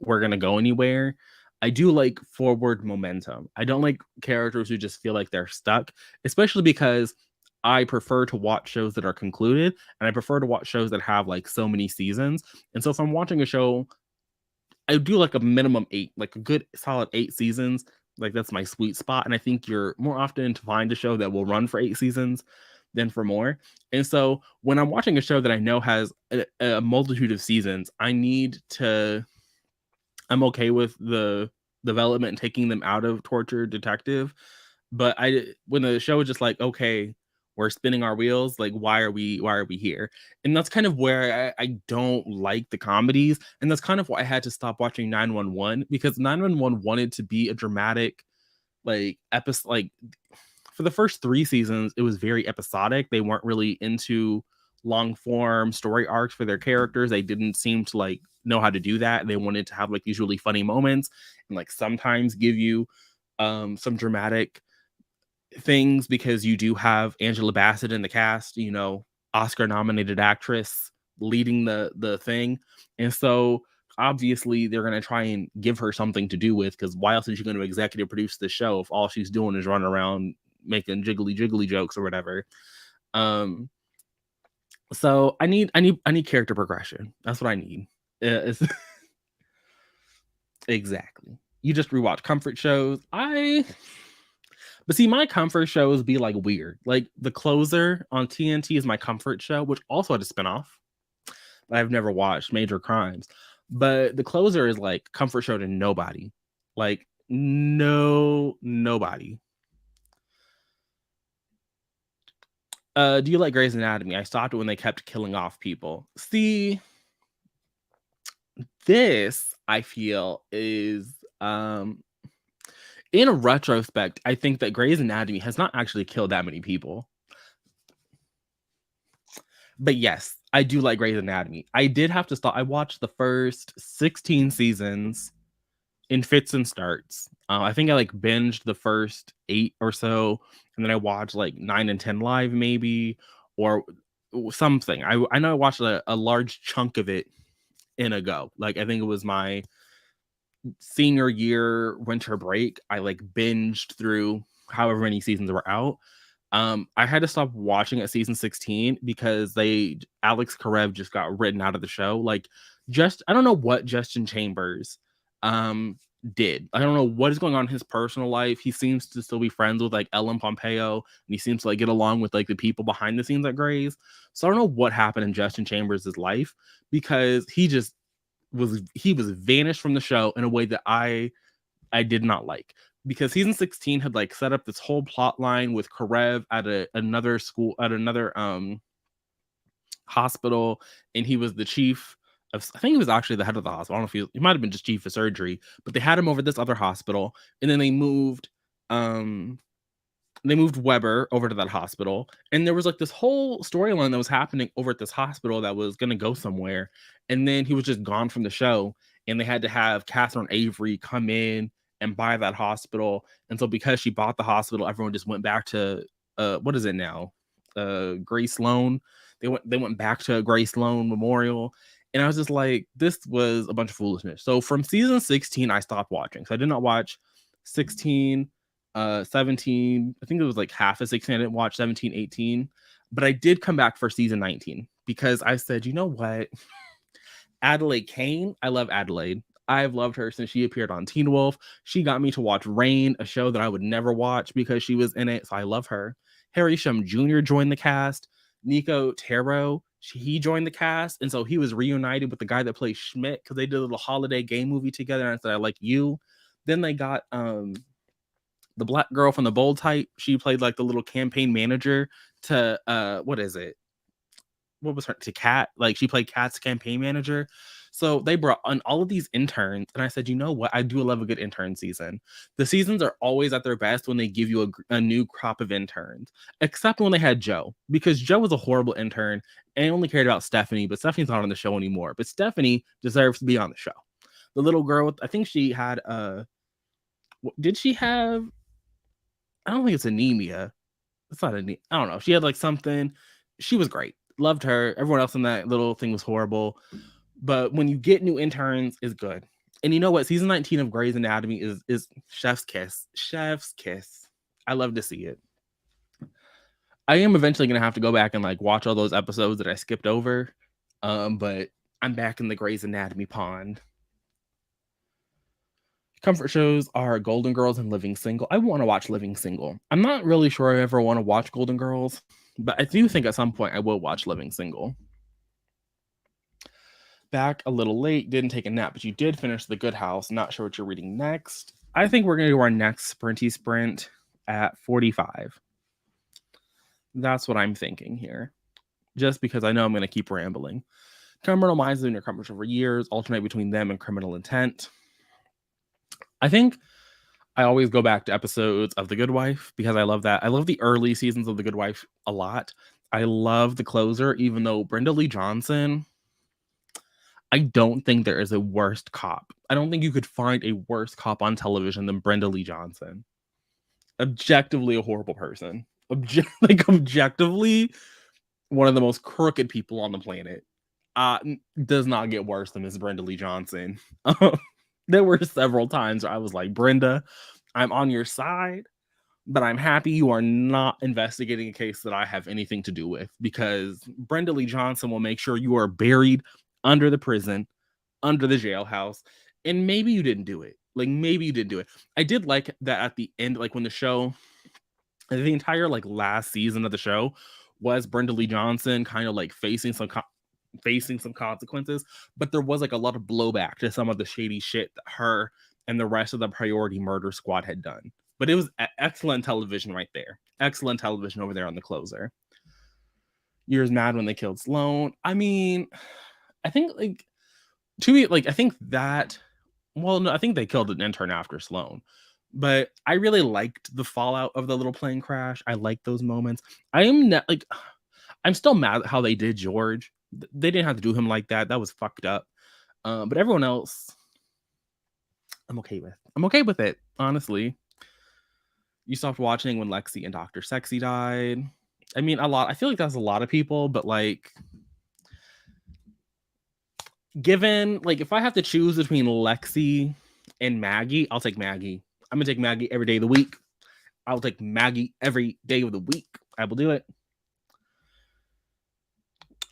we're gonna go anywhere. I do like forward momentum. I don't like characters who just feel like they're stuck, especially because I prefer to watch shows that are concluded and I prefer to watch shows that have like so many seasons. And so if I'm watching a show, I do like a minimum 8, like a good solid 8 seasons. Like that's my sweet spot. And I think you're more often to find a show that will run for 8 seasons than for more. And so when I'm watching a show that I know has a multitude of seasons, I'm okay with the development and taking them out of torture detective. But when the show is just like, okay, we're spinning our wheels, like why are we here? And that's kind of where I don't like the comedies. And that's kind of why I had to stop watching 911 because 911 wanted to be a dramatic like episode like for the first 3 seasons, it was very episodic. They weren't really into long form story arcs for their characters. They didn't seem to like know how to do that. They wanted to have like these really funny moments and like sometimes give you some dramatic things because you do have Angela Bassett in the cast, you know, Oscar nominated actress leading the thing. And so obviously they're going to try and give her something to do with because why else is she going to executive produce the show if all she's doing is running around making jiggly jiggly jokes or whatever. Um so I need character progression. That's what I need. It's exactly. You just rewatch comfort shows. But see, my comfort shows be like weird. Like The Closer on TNT is my comfort show, which also had a spinoff. I've never watched Major Crimes. But The Closer is like comfort show to nobody. Like nobody. Do you like Grey's Anatomy? I stopped it when they kept killing off people. See, this I feel is in a retrospect, I think that Grey's Anatomy has not actually killed that many people. But yes, I do like Grey's Anatomy. I did have to stop. I watched the first 16 seasons in fits and starts. I think I like binged the first 8 or so, and then I watched like 9 and 10 live, maybe, or something. I know I watched a large chunk of it in a go. Like I think it was my senior year winter break. I like binged through however many seasons were out. I had to stop watching at season 16 because Alex Karev just got written out of the show. Like, just I don't know what Justin Chambers did. I don't know what is going on in his personal life. He seems to still be friends with like Ellen Pompeo, and he seems to like get along with like the people behind the scenes at Grey's. So I don't know what happened in Justin Chambers' life, because he was vanished from the show in a way that I did not like, because season 16 had like set up this whole plot line with Karev at another school, at another hospital, and he was the chief of, I think he was actually the head of the hospital. I don't know if he might have been just chief of surgery, but they had him over this other hospital, and then um they moved Weber over to that hospital, and there was like this whole storyline that was happening over at this hospital that was going to go somewhere, and then he was just gone from the show, and they had to have Catherine Avery come in and buy that hospital, and so because she bought the hospital, everyone just went back to what is it now, Grace Sloan. They went back to Grace Sloan Memorial, and I was just like, this was a bunch of foolishness. So from season 16, I stopped watching. So I did not watch 16, 17. I think it was like half of 16. I didn't watch 17, 18, but I did come back for season 19 because I said, you know what? Adelaide Kane, I love Adelaide. I've loved her since she appeared on Teen Wolf. She got me to watch Rain, a show that I would never watch because she was in it. So I love her. Harry Shum Jr. joined the cast. Nico Taro, he joined the cast. And so he was reunited with the guy that plays Schmidt because they did a little holiday game movie together. And I said, I like you. Then they got the black girl from the Bold Type. She played like the little campaign manager to what is it? What was her to Kat? Like she played Kat's campaign manager. So they brought on all of these interns, and I said, you know what? I do love a good intern season. The seasons are always at their best when they give you a new crop of interns, except when they had Joe, because Joe was a horrible intern and only cared about Stephanie, but Stephanie's not on the show anymore. But Stephanie deserves to be on the show. The little girl, I think she had did she have? I don't think it's anemia. It's not anemia. I don't know. She had like something. She was great. Loved her. Everyone else in that little thing was horrible. But when you get new interns, is good. And you know what? Season 19 of Grey's Anatomy is chef's kiss. Chef's kiss. I love to see it. I am eventually gonna have to go back and like watch all those episodes that I skipped over. But I'm back in the Grey's Anatomy pond. Comfort shows are Golden Girls and Living Single. I want to watch Living Single. I'm not really sure I ever want to watch Golden Girls, but I do think at some point I will watch Living Single. Back a little late, didn't take a nap, but you did finish The Good House. Not sure what you're reading next. I think we're going to do our next sprinty sprint at 45. That's what I'm thinking here, just because I know I'm going to keep rambling. Criminal Minds have been your comfort show for years, alternate between them and Criminal Intent. I think I always go back to episodes of The Good Wife because I love that. I love the early seasons of The Good Wife a lot. I love the closer, even though Brenda Lee Johnson, I don't think there is a worst cop. I don't think you could find a worse cop on television than Brenda Lee Johnson. Objectively a horrible person. Objectively one of the most crooked people on the planet. Does not get worse than Miss Brenda Lee Johnson. There were several times where I was like, Brenda, I'm on your side, but I'm happy you are not investigating a case that I have anything to do with, because Brenda Lee Johnson will make sure you are buried under the prison, under the jailhouse, and maybe you didn't do it. Like, maybe you didn't do it. I did like that at the end, like when the show, the entire like last season of the show was Brenda Lee Johnson kind of like facing some consequences, but there was like a lot of blowback to some of the shady shit that her and the rest of the Priority Murder Squad had done. But it was excellent television right there. Excellent television over there on the closer. You're mad when they killed Sloan. I mean, I think like to me, like I think that. Well, no, I think they killed an intern after Sloan. But I really liked the fallout of the little plane crash. I like those moments. I'm still mad at how they did George. They didn't have to do him like that. That was fucked up. But everyone else, I'm okay with. I'm okay with it, honestly. You stopped watching when Lexi and Dr. Sexy died. I mean, I feel like that's a lot of people, but like, given, like, if I have to choose between Lexi and Maggie, I'll take Maggie. I'm gonna take Maggie every day of the week. I'll take Maggie every day of the week. I will do it.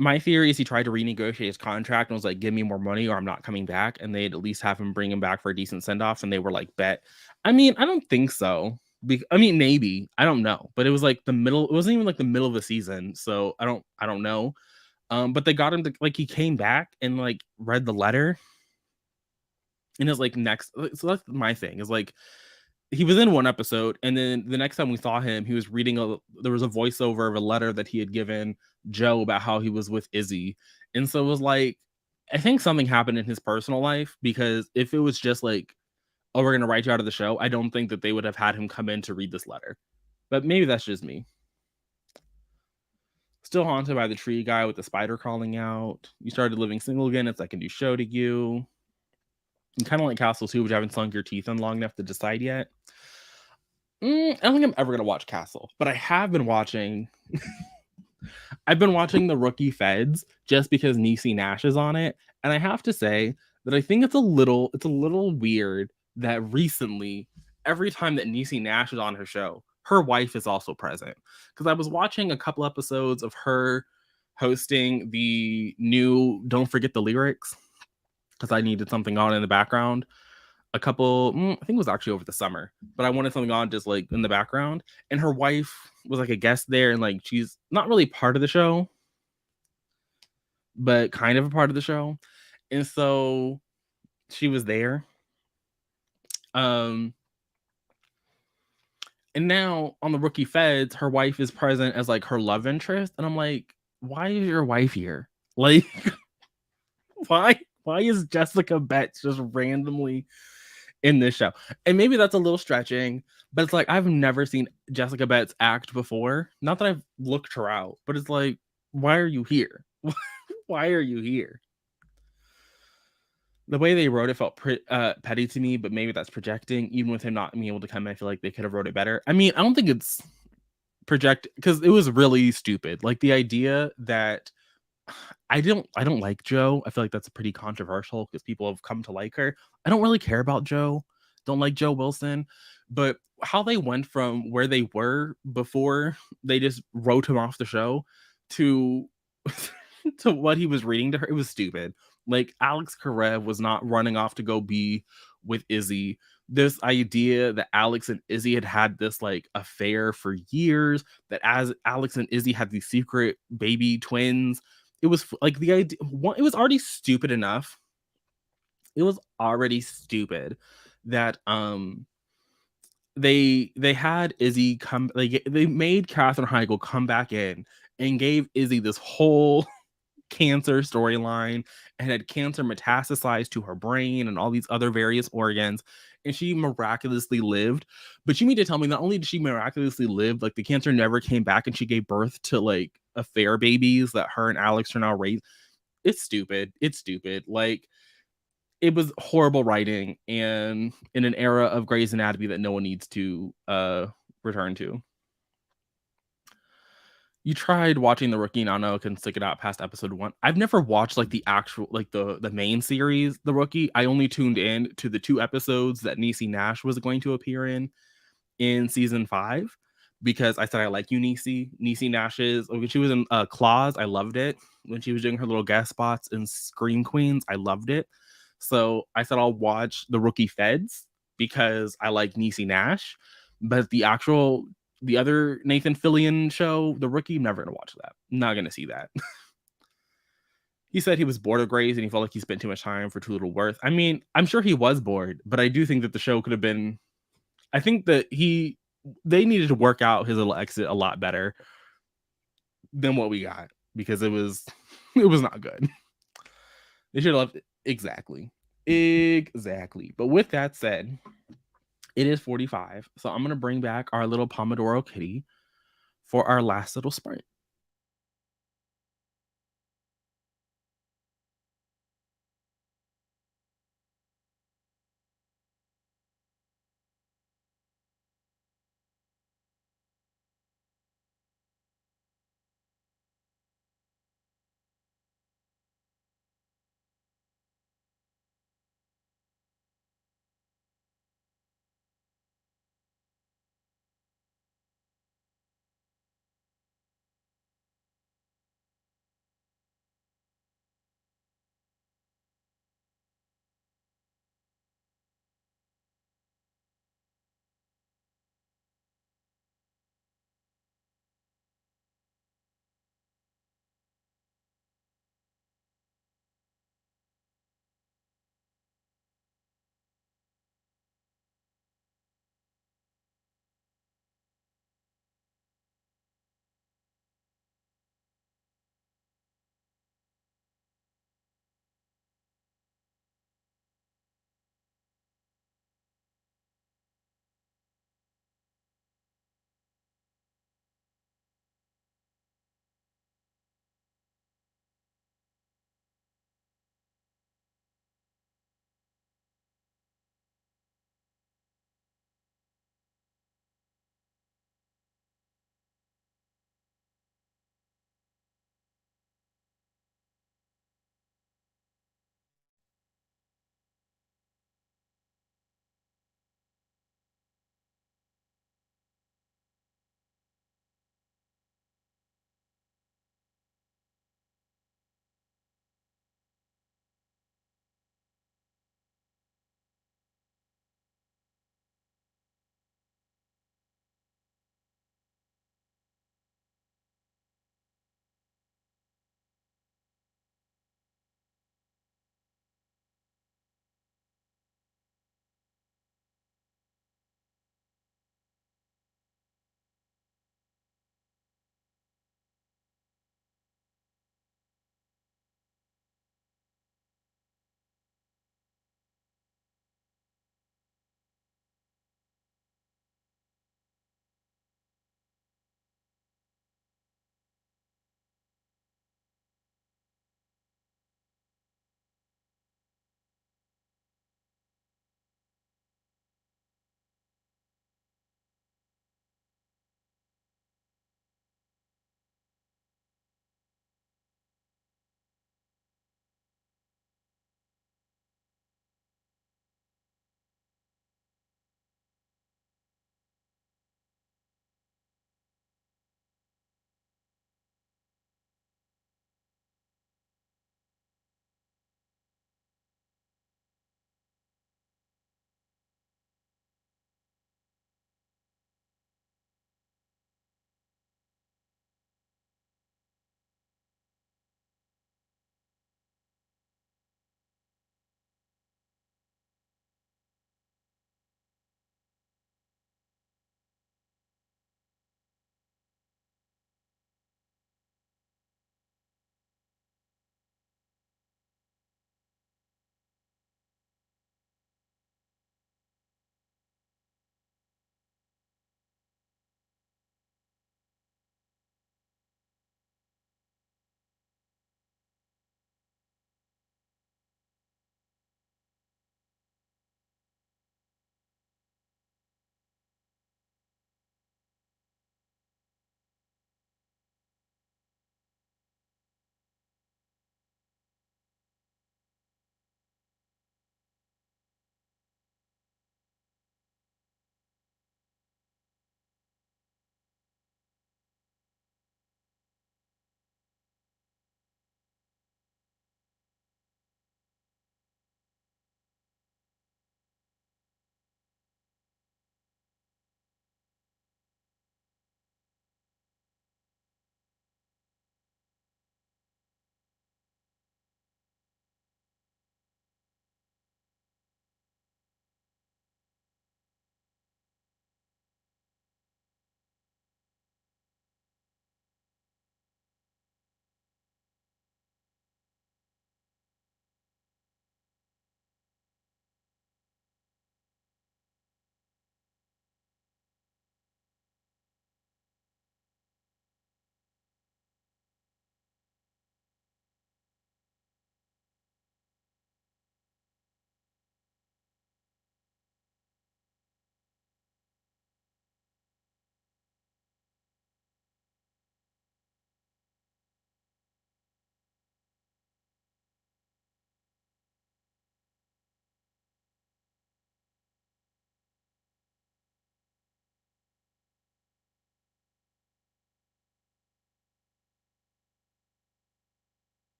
My theory is he tried to renegotiate his contract and was like, "Give me more money or I'm not coming back," and they'd at least have him bring him back for a decent send off, and they were like, "Bet." I mean, I don't think so. I mean, maybe I don't know, but it was like the middle. It wasn't even like the middle of the season, so I don't know. But they got him to like he came back and like read the letter, and it was like next. So that's my thing is like he was in one episode, and then the next time we saw him, he was reading there was a voiceover of a letter that he had given Joe about how he was with Izzy. And so it was like, I think something happened in his personal life because if it was just like, oh, we're gonna write you out of the show, I don't think that they would have had him come in to read this letter. But maybe that's just me. Still haunted by the tree guy with the spider crawling out. You started living single again. It's like a new show to you. You kind of like Castle too, but you haven't sunk your teeth in long enough to decide yet. I don't think I'm ever gonna watch Castle, but I have been watching. I've been watching the Rookie Feds just because Niecy Nash is on it, and I have to say that I think it's a little weird that recently, every time that Niecy Nash is on her show, her wife is also present. Because I was watching a couple episodes of her hosting the new "Don't Forget the Lyrics" because I needed something on in the background a couple I think it was actually over the summer, but I wanted something on just like in the background. And her wife was like a guest there, and like she's not really part of the show, but kind of a part of the show. And so she was there. Um and now on the Rookie Feds, her wife is present as like her love interest. And I'm like, why is your wife here? Like, why is Jessica Betts just randomly in this show? And maybe that's a little stretching, but it's like I've never seen Jessica Betts act before. Not that I've looked her out, but it's like, why are you here? Why are you here? The way they wrote it felt petty to me, but maybe that's projecting. Even with him not being able to come, I feel like they could have wrote it better. I mean, I don't think it's project because it was really stupid. Like the idea that I don't like Joe. I feel like that's pretty controversial because people have come to like her. I don't really care about Joe. Don't like Joe Wilson. But how they went from where they were before they just wrote him off the show to to what he was reading to her, it was stupid. Like Alex Karev was not running off to go be with Izzy. This idea that Alex and Izzy had had this like affair for years, that as Alex and Izzy had these secret baby twins, it was like the idea. It was already stupid enough. It was already stupid that they had Izzy come. They made Katherine Heigl come back in and gave Izzy this whole cancer storyline and had cancer metastasize to her brain and all these other various organs, and she miraculously lived. But you mean to tell me not only did she miraculously live, like the cancer never came back and she gave birth to like affair babies that her and Alex are now raised? It's stupid. It's stupid. Like it was horrible writing and in an era of Grey's Anatomy that no one needs to return to. You tried watching The Rookie, and I know I can stick it out past episode 1. I've never watched like the actual like the main series, The Rookie. I only tuned in to the 2 episodes that Niecy Nash was going to appear in season 5 because I said I like you, Niecy. Niecy Nash's when she was in Claws, I loved it. When she was doing her little guest spots in Scream Queens, I loved it. So I said I'll watch The Rookie Feds because I like Niecy Nash. But the other Nathan Fillion show, The Rookie, I'm never gonna watch that. Not gonna see that. He said he was bored of Grey's and he felt like he spent too much time for too little worth. I mean, I'm sure he was bored, but I do think that the show could have been. I think that they needed to work out his little exit a lot better than what we got because it was it was not good. They should have left exactly. But with that said, it is 45, so I'm gonna bring back our little Pomodoro Kitty for our last little sprint.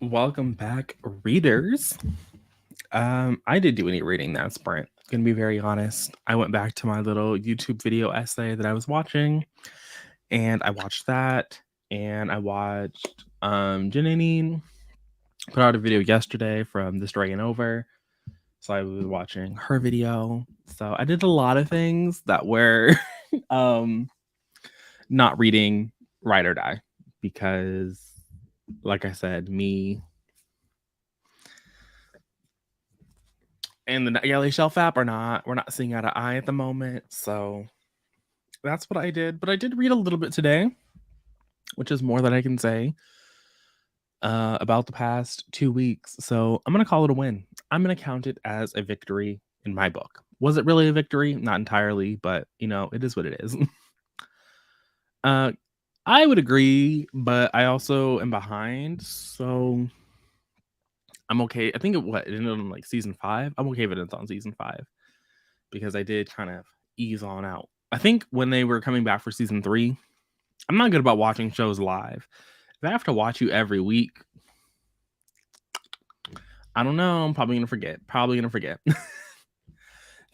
Welcome back, readers. I didn't do any reading that sprint. Gonna be very honest. I went back to my little YouTube video essay that I was watching, and I watched that, and I watched Janine put out a video yesterday from This Dragon Over. So I was watching her video. So I did a lot of things that were not reading Ride or Die because, like I said, me and the Yellow Shelf app we're not seeing eye to eye at the moment. So that's what I did. But I did read a little bit today, which is more than I can say about the past 2 weeks. So I'm gonna call it a win. I'm gonna count it as a victory in my book. Was it really a victory? Not entirely, but it is what it is. uh I would agree, but I also am behind, so I'm okay. I think it ended on like season 5. I'm okay if it ends on season 5 because I did kind of ease on out. I think when they were coming back for season 3, I'm not good about watching shows live. If I have to watch you every week, I don't know. I'm probably gonna forget.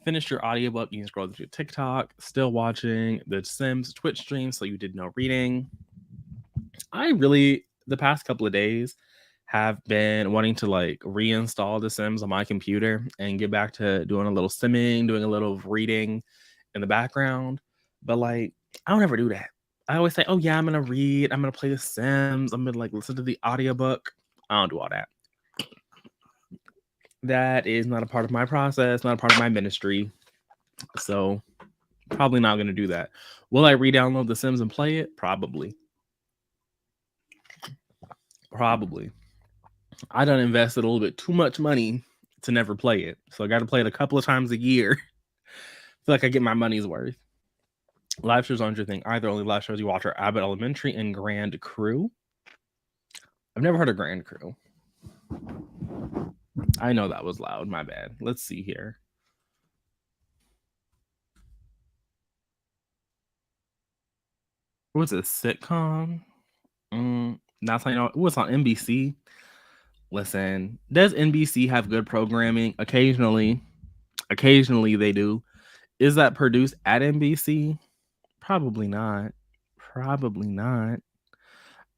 Finished your audiobook. You can scroll through TikTok. Still watching the Sims Twitch stream, so you did no reading. I really, the past couple of days, have been wanting to like reinstall The Sims on my computer and get back to doing a little simming, doing a little reading in the background. But like, I don't ever do that. I always say, oh yeah, I'm gonna read, I'm gonna play The Sims, I'm gonna like listen to the audiobook. I don't do all that. That is not a part of my process, not a part of my ministry. So probably not gonna do that. Will I re-download The Sims and play it? Probably. I done invested a little bit too much money to never play it. So I got to play it a couple of times a year. Feel like I get my money's worth. Live shows aren't your thing either. Only live shows you watch are Abbott Elementary and Grand Crew. I've never heard of Grand Crew. I know that was loud. My bad. Let's see here. What's a sitcom? That's how you know. What's on NBC? Listen, does NBC have good programming? Occasionally they do. Is that produced at NBC? Probably not.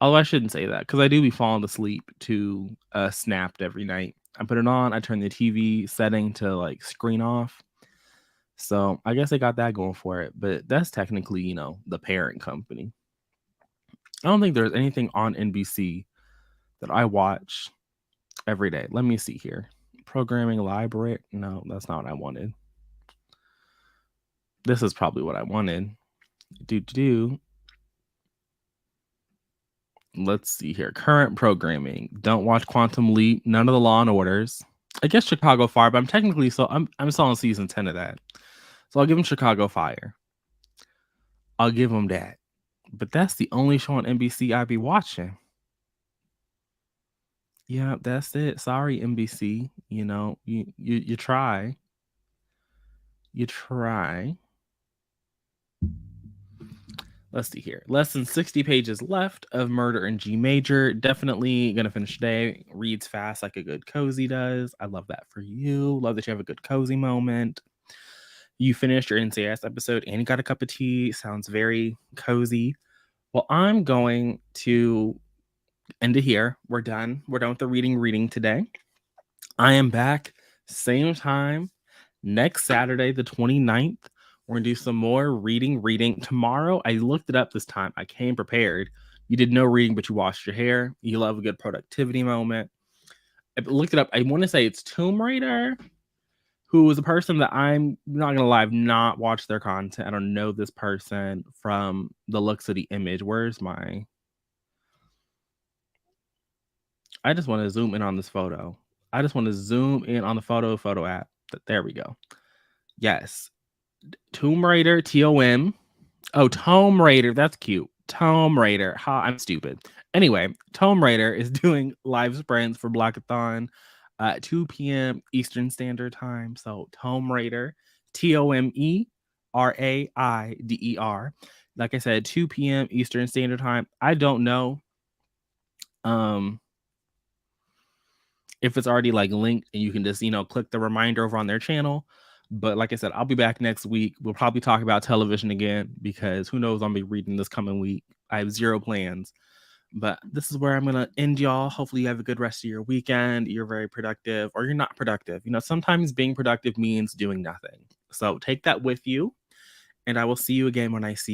Although I shouldn't say that because I do be falling asleep to Snapped every night. I put it on. I turn the TV setting to like screen off. So I guess they got that going for it. But that's technically, the parent company. I don't think there's anything on NBC that I watch every day. Let me see here. Programming library. No, that's not what I wanted. This is probably what I wanted. Do. Let's see here. Current programming. Don't watch Quantum Leap. None of the Law and Orders. I guess Chicago Fire, but I'm technically I'm still on season 10 of that. So I'll give them Chicago Fire. I'll give them that. But that's the only show on NBC I be watching. Yeah, that's it. Sorry, NBC. You try. You try. Let's see here. Less than 60 pages left of Murder in G Major. Definitely gonna finish today. Reads fast like a good cozy does. I love that for you. Love that you have a good cozy moment. You finished your NCIS episode and you got a cup of tea. Sounds very cozy. Well, I'm going to end it here. We're done. We're done with the reading today. I am back same time next Saturday, the 29th. We're going to do some more reading. Tomorrow, I looked it up this time. I came prepared. You did no reading, but you washed your hair. You love a good productivity moment. I looked it up. I want to say it's Tomb Raider, who is a person that I'm not going to lie, I've not watched their content. I don't know this person from the looks of the image. Where's my... I just want to zoom in on this photo. I just want to zoom in on the photo app. There we go. Yes. Tomb Raider, Tom. Oh, Tomb Raider. That's cute. Tomb Raider. Ha, I'm stupid. Anyway, Tomb Raider is doing live sprints for Blackathon at 2 p.m. Eastern Standard Time. So Tomb Raider, TOMERAIDER. Like I said, 2 p.m. Eastern Standard Time. I don't know. if it's already like linked and you can just, click the reminder over on their channel. But like I said, I'll be back next week. We'll probably talk about television again because who knows, I'll be reading this coming week. I have zero plans. But this is where I'm going to end y'all. Hopefully you have a good rest of your weekend. You're very productive or you're not productive. Sometimes being productive means doing nothing. So take that with you. And I will see you again when I see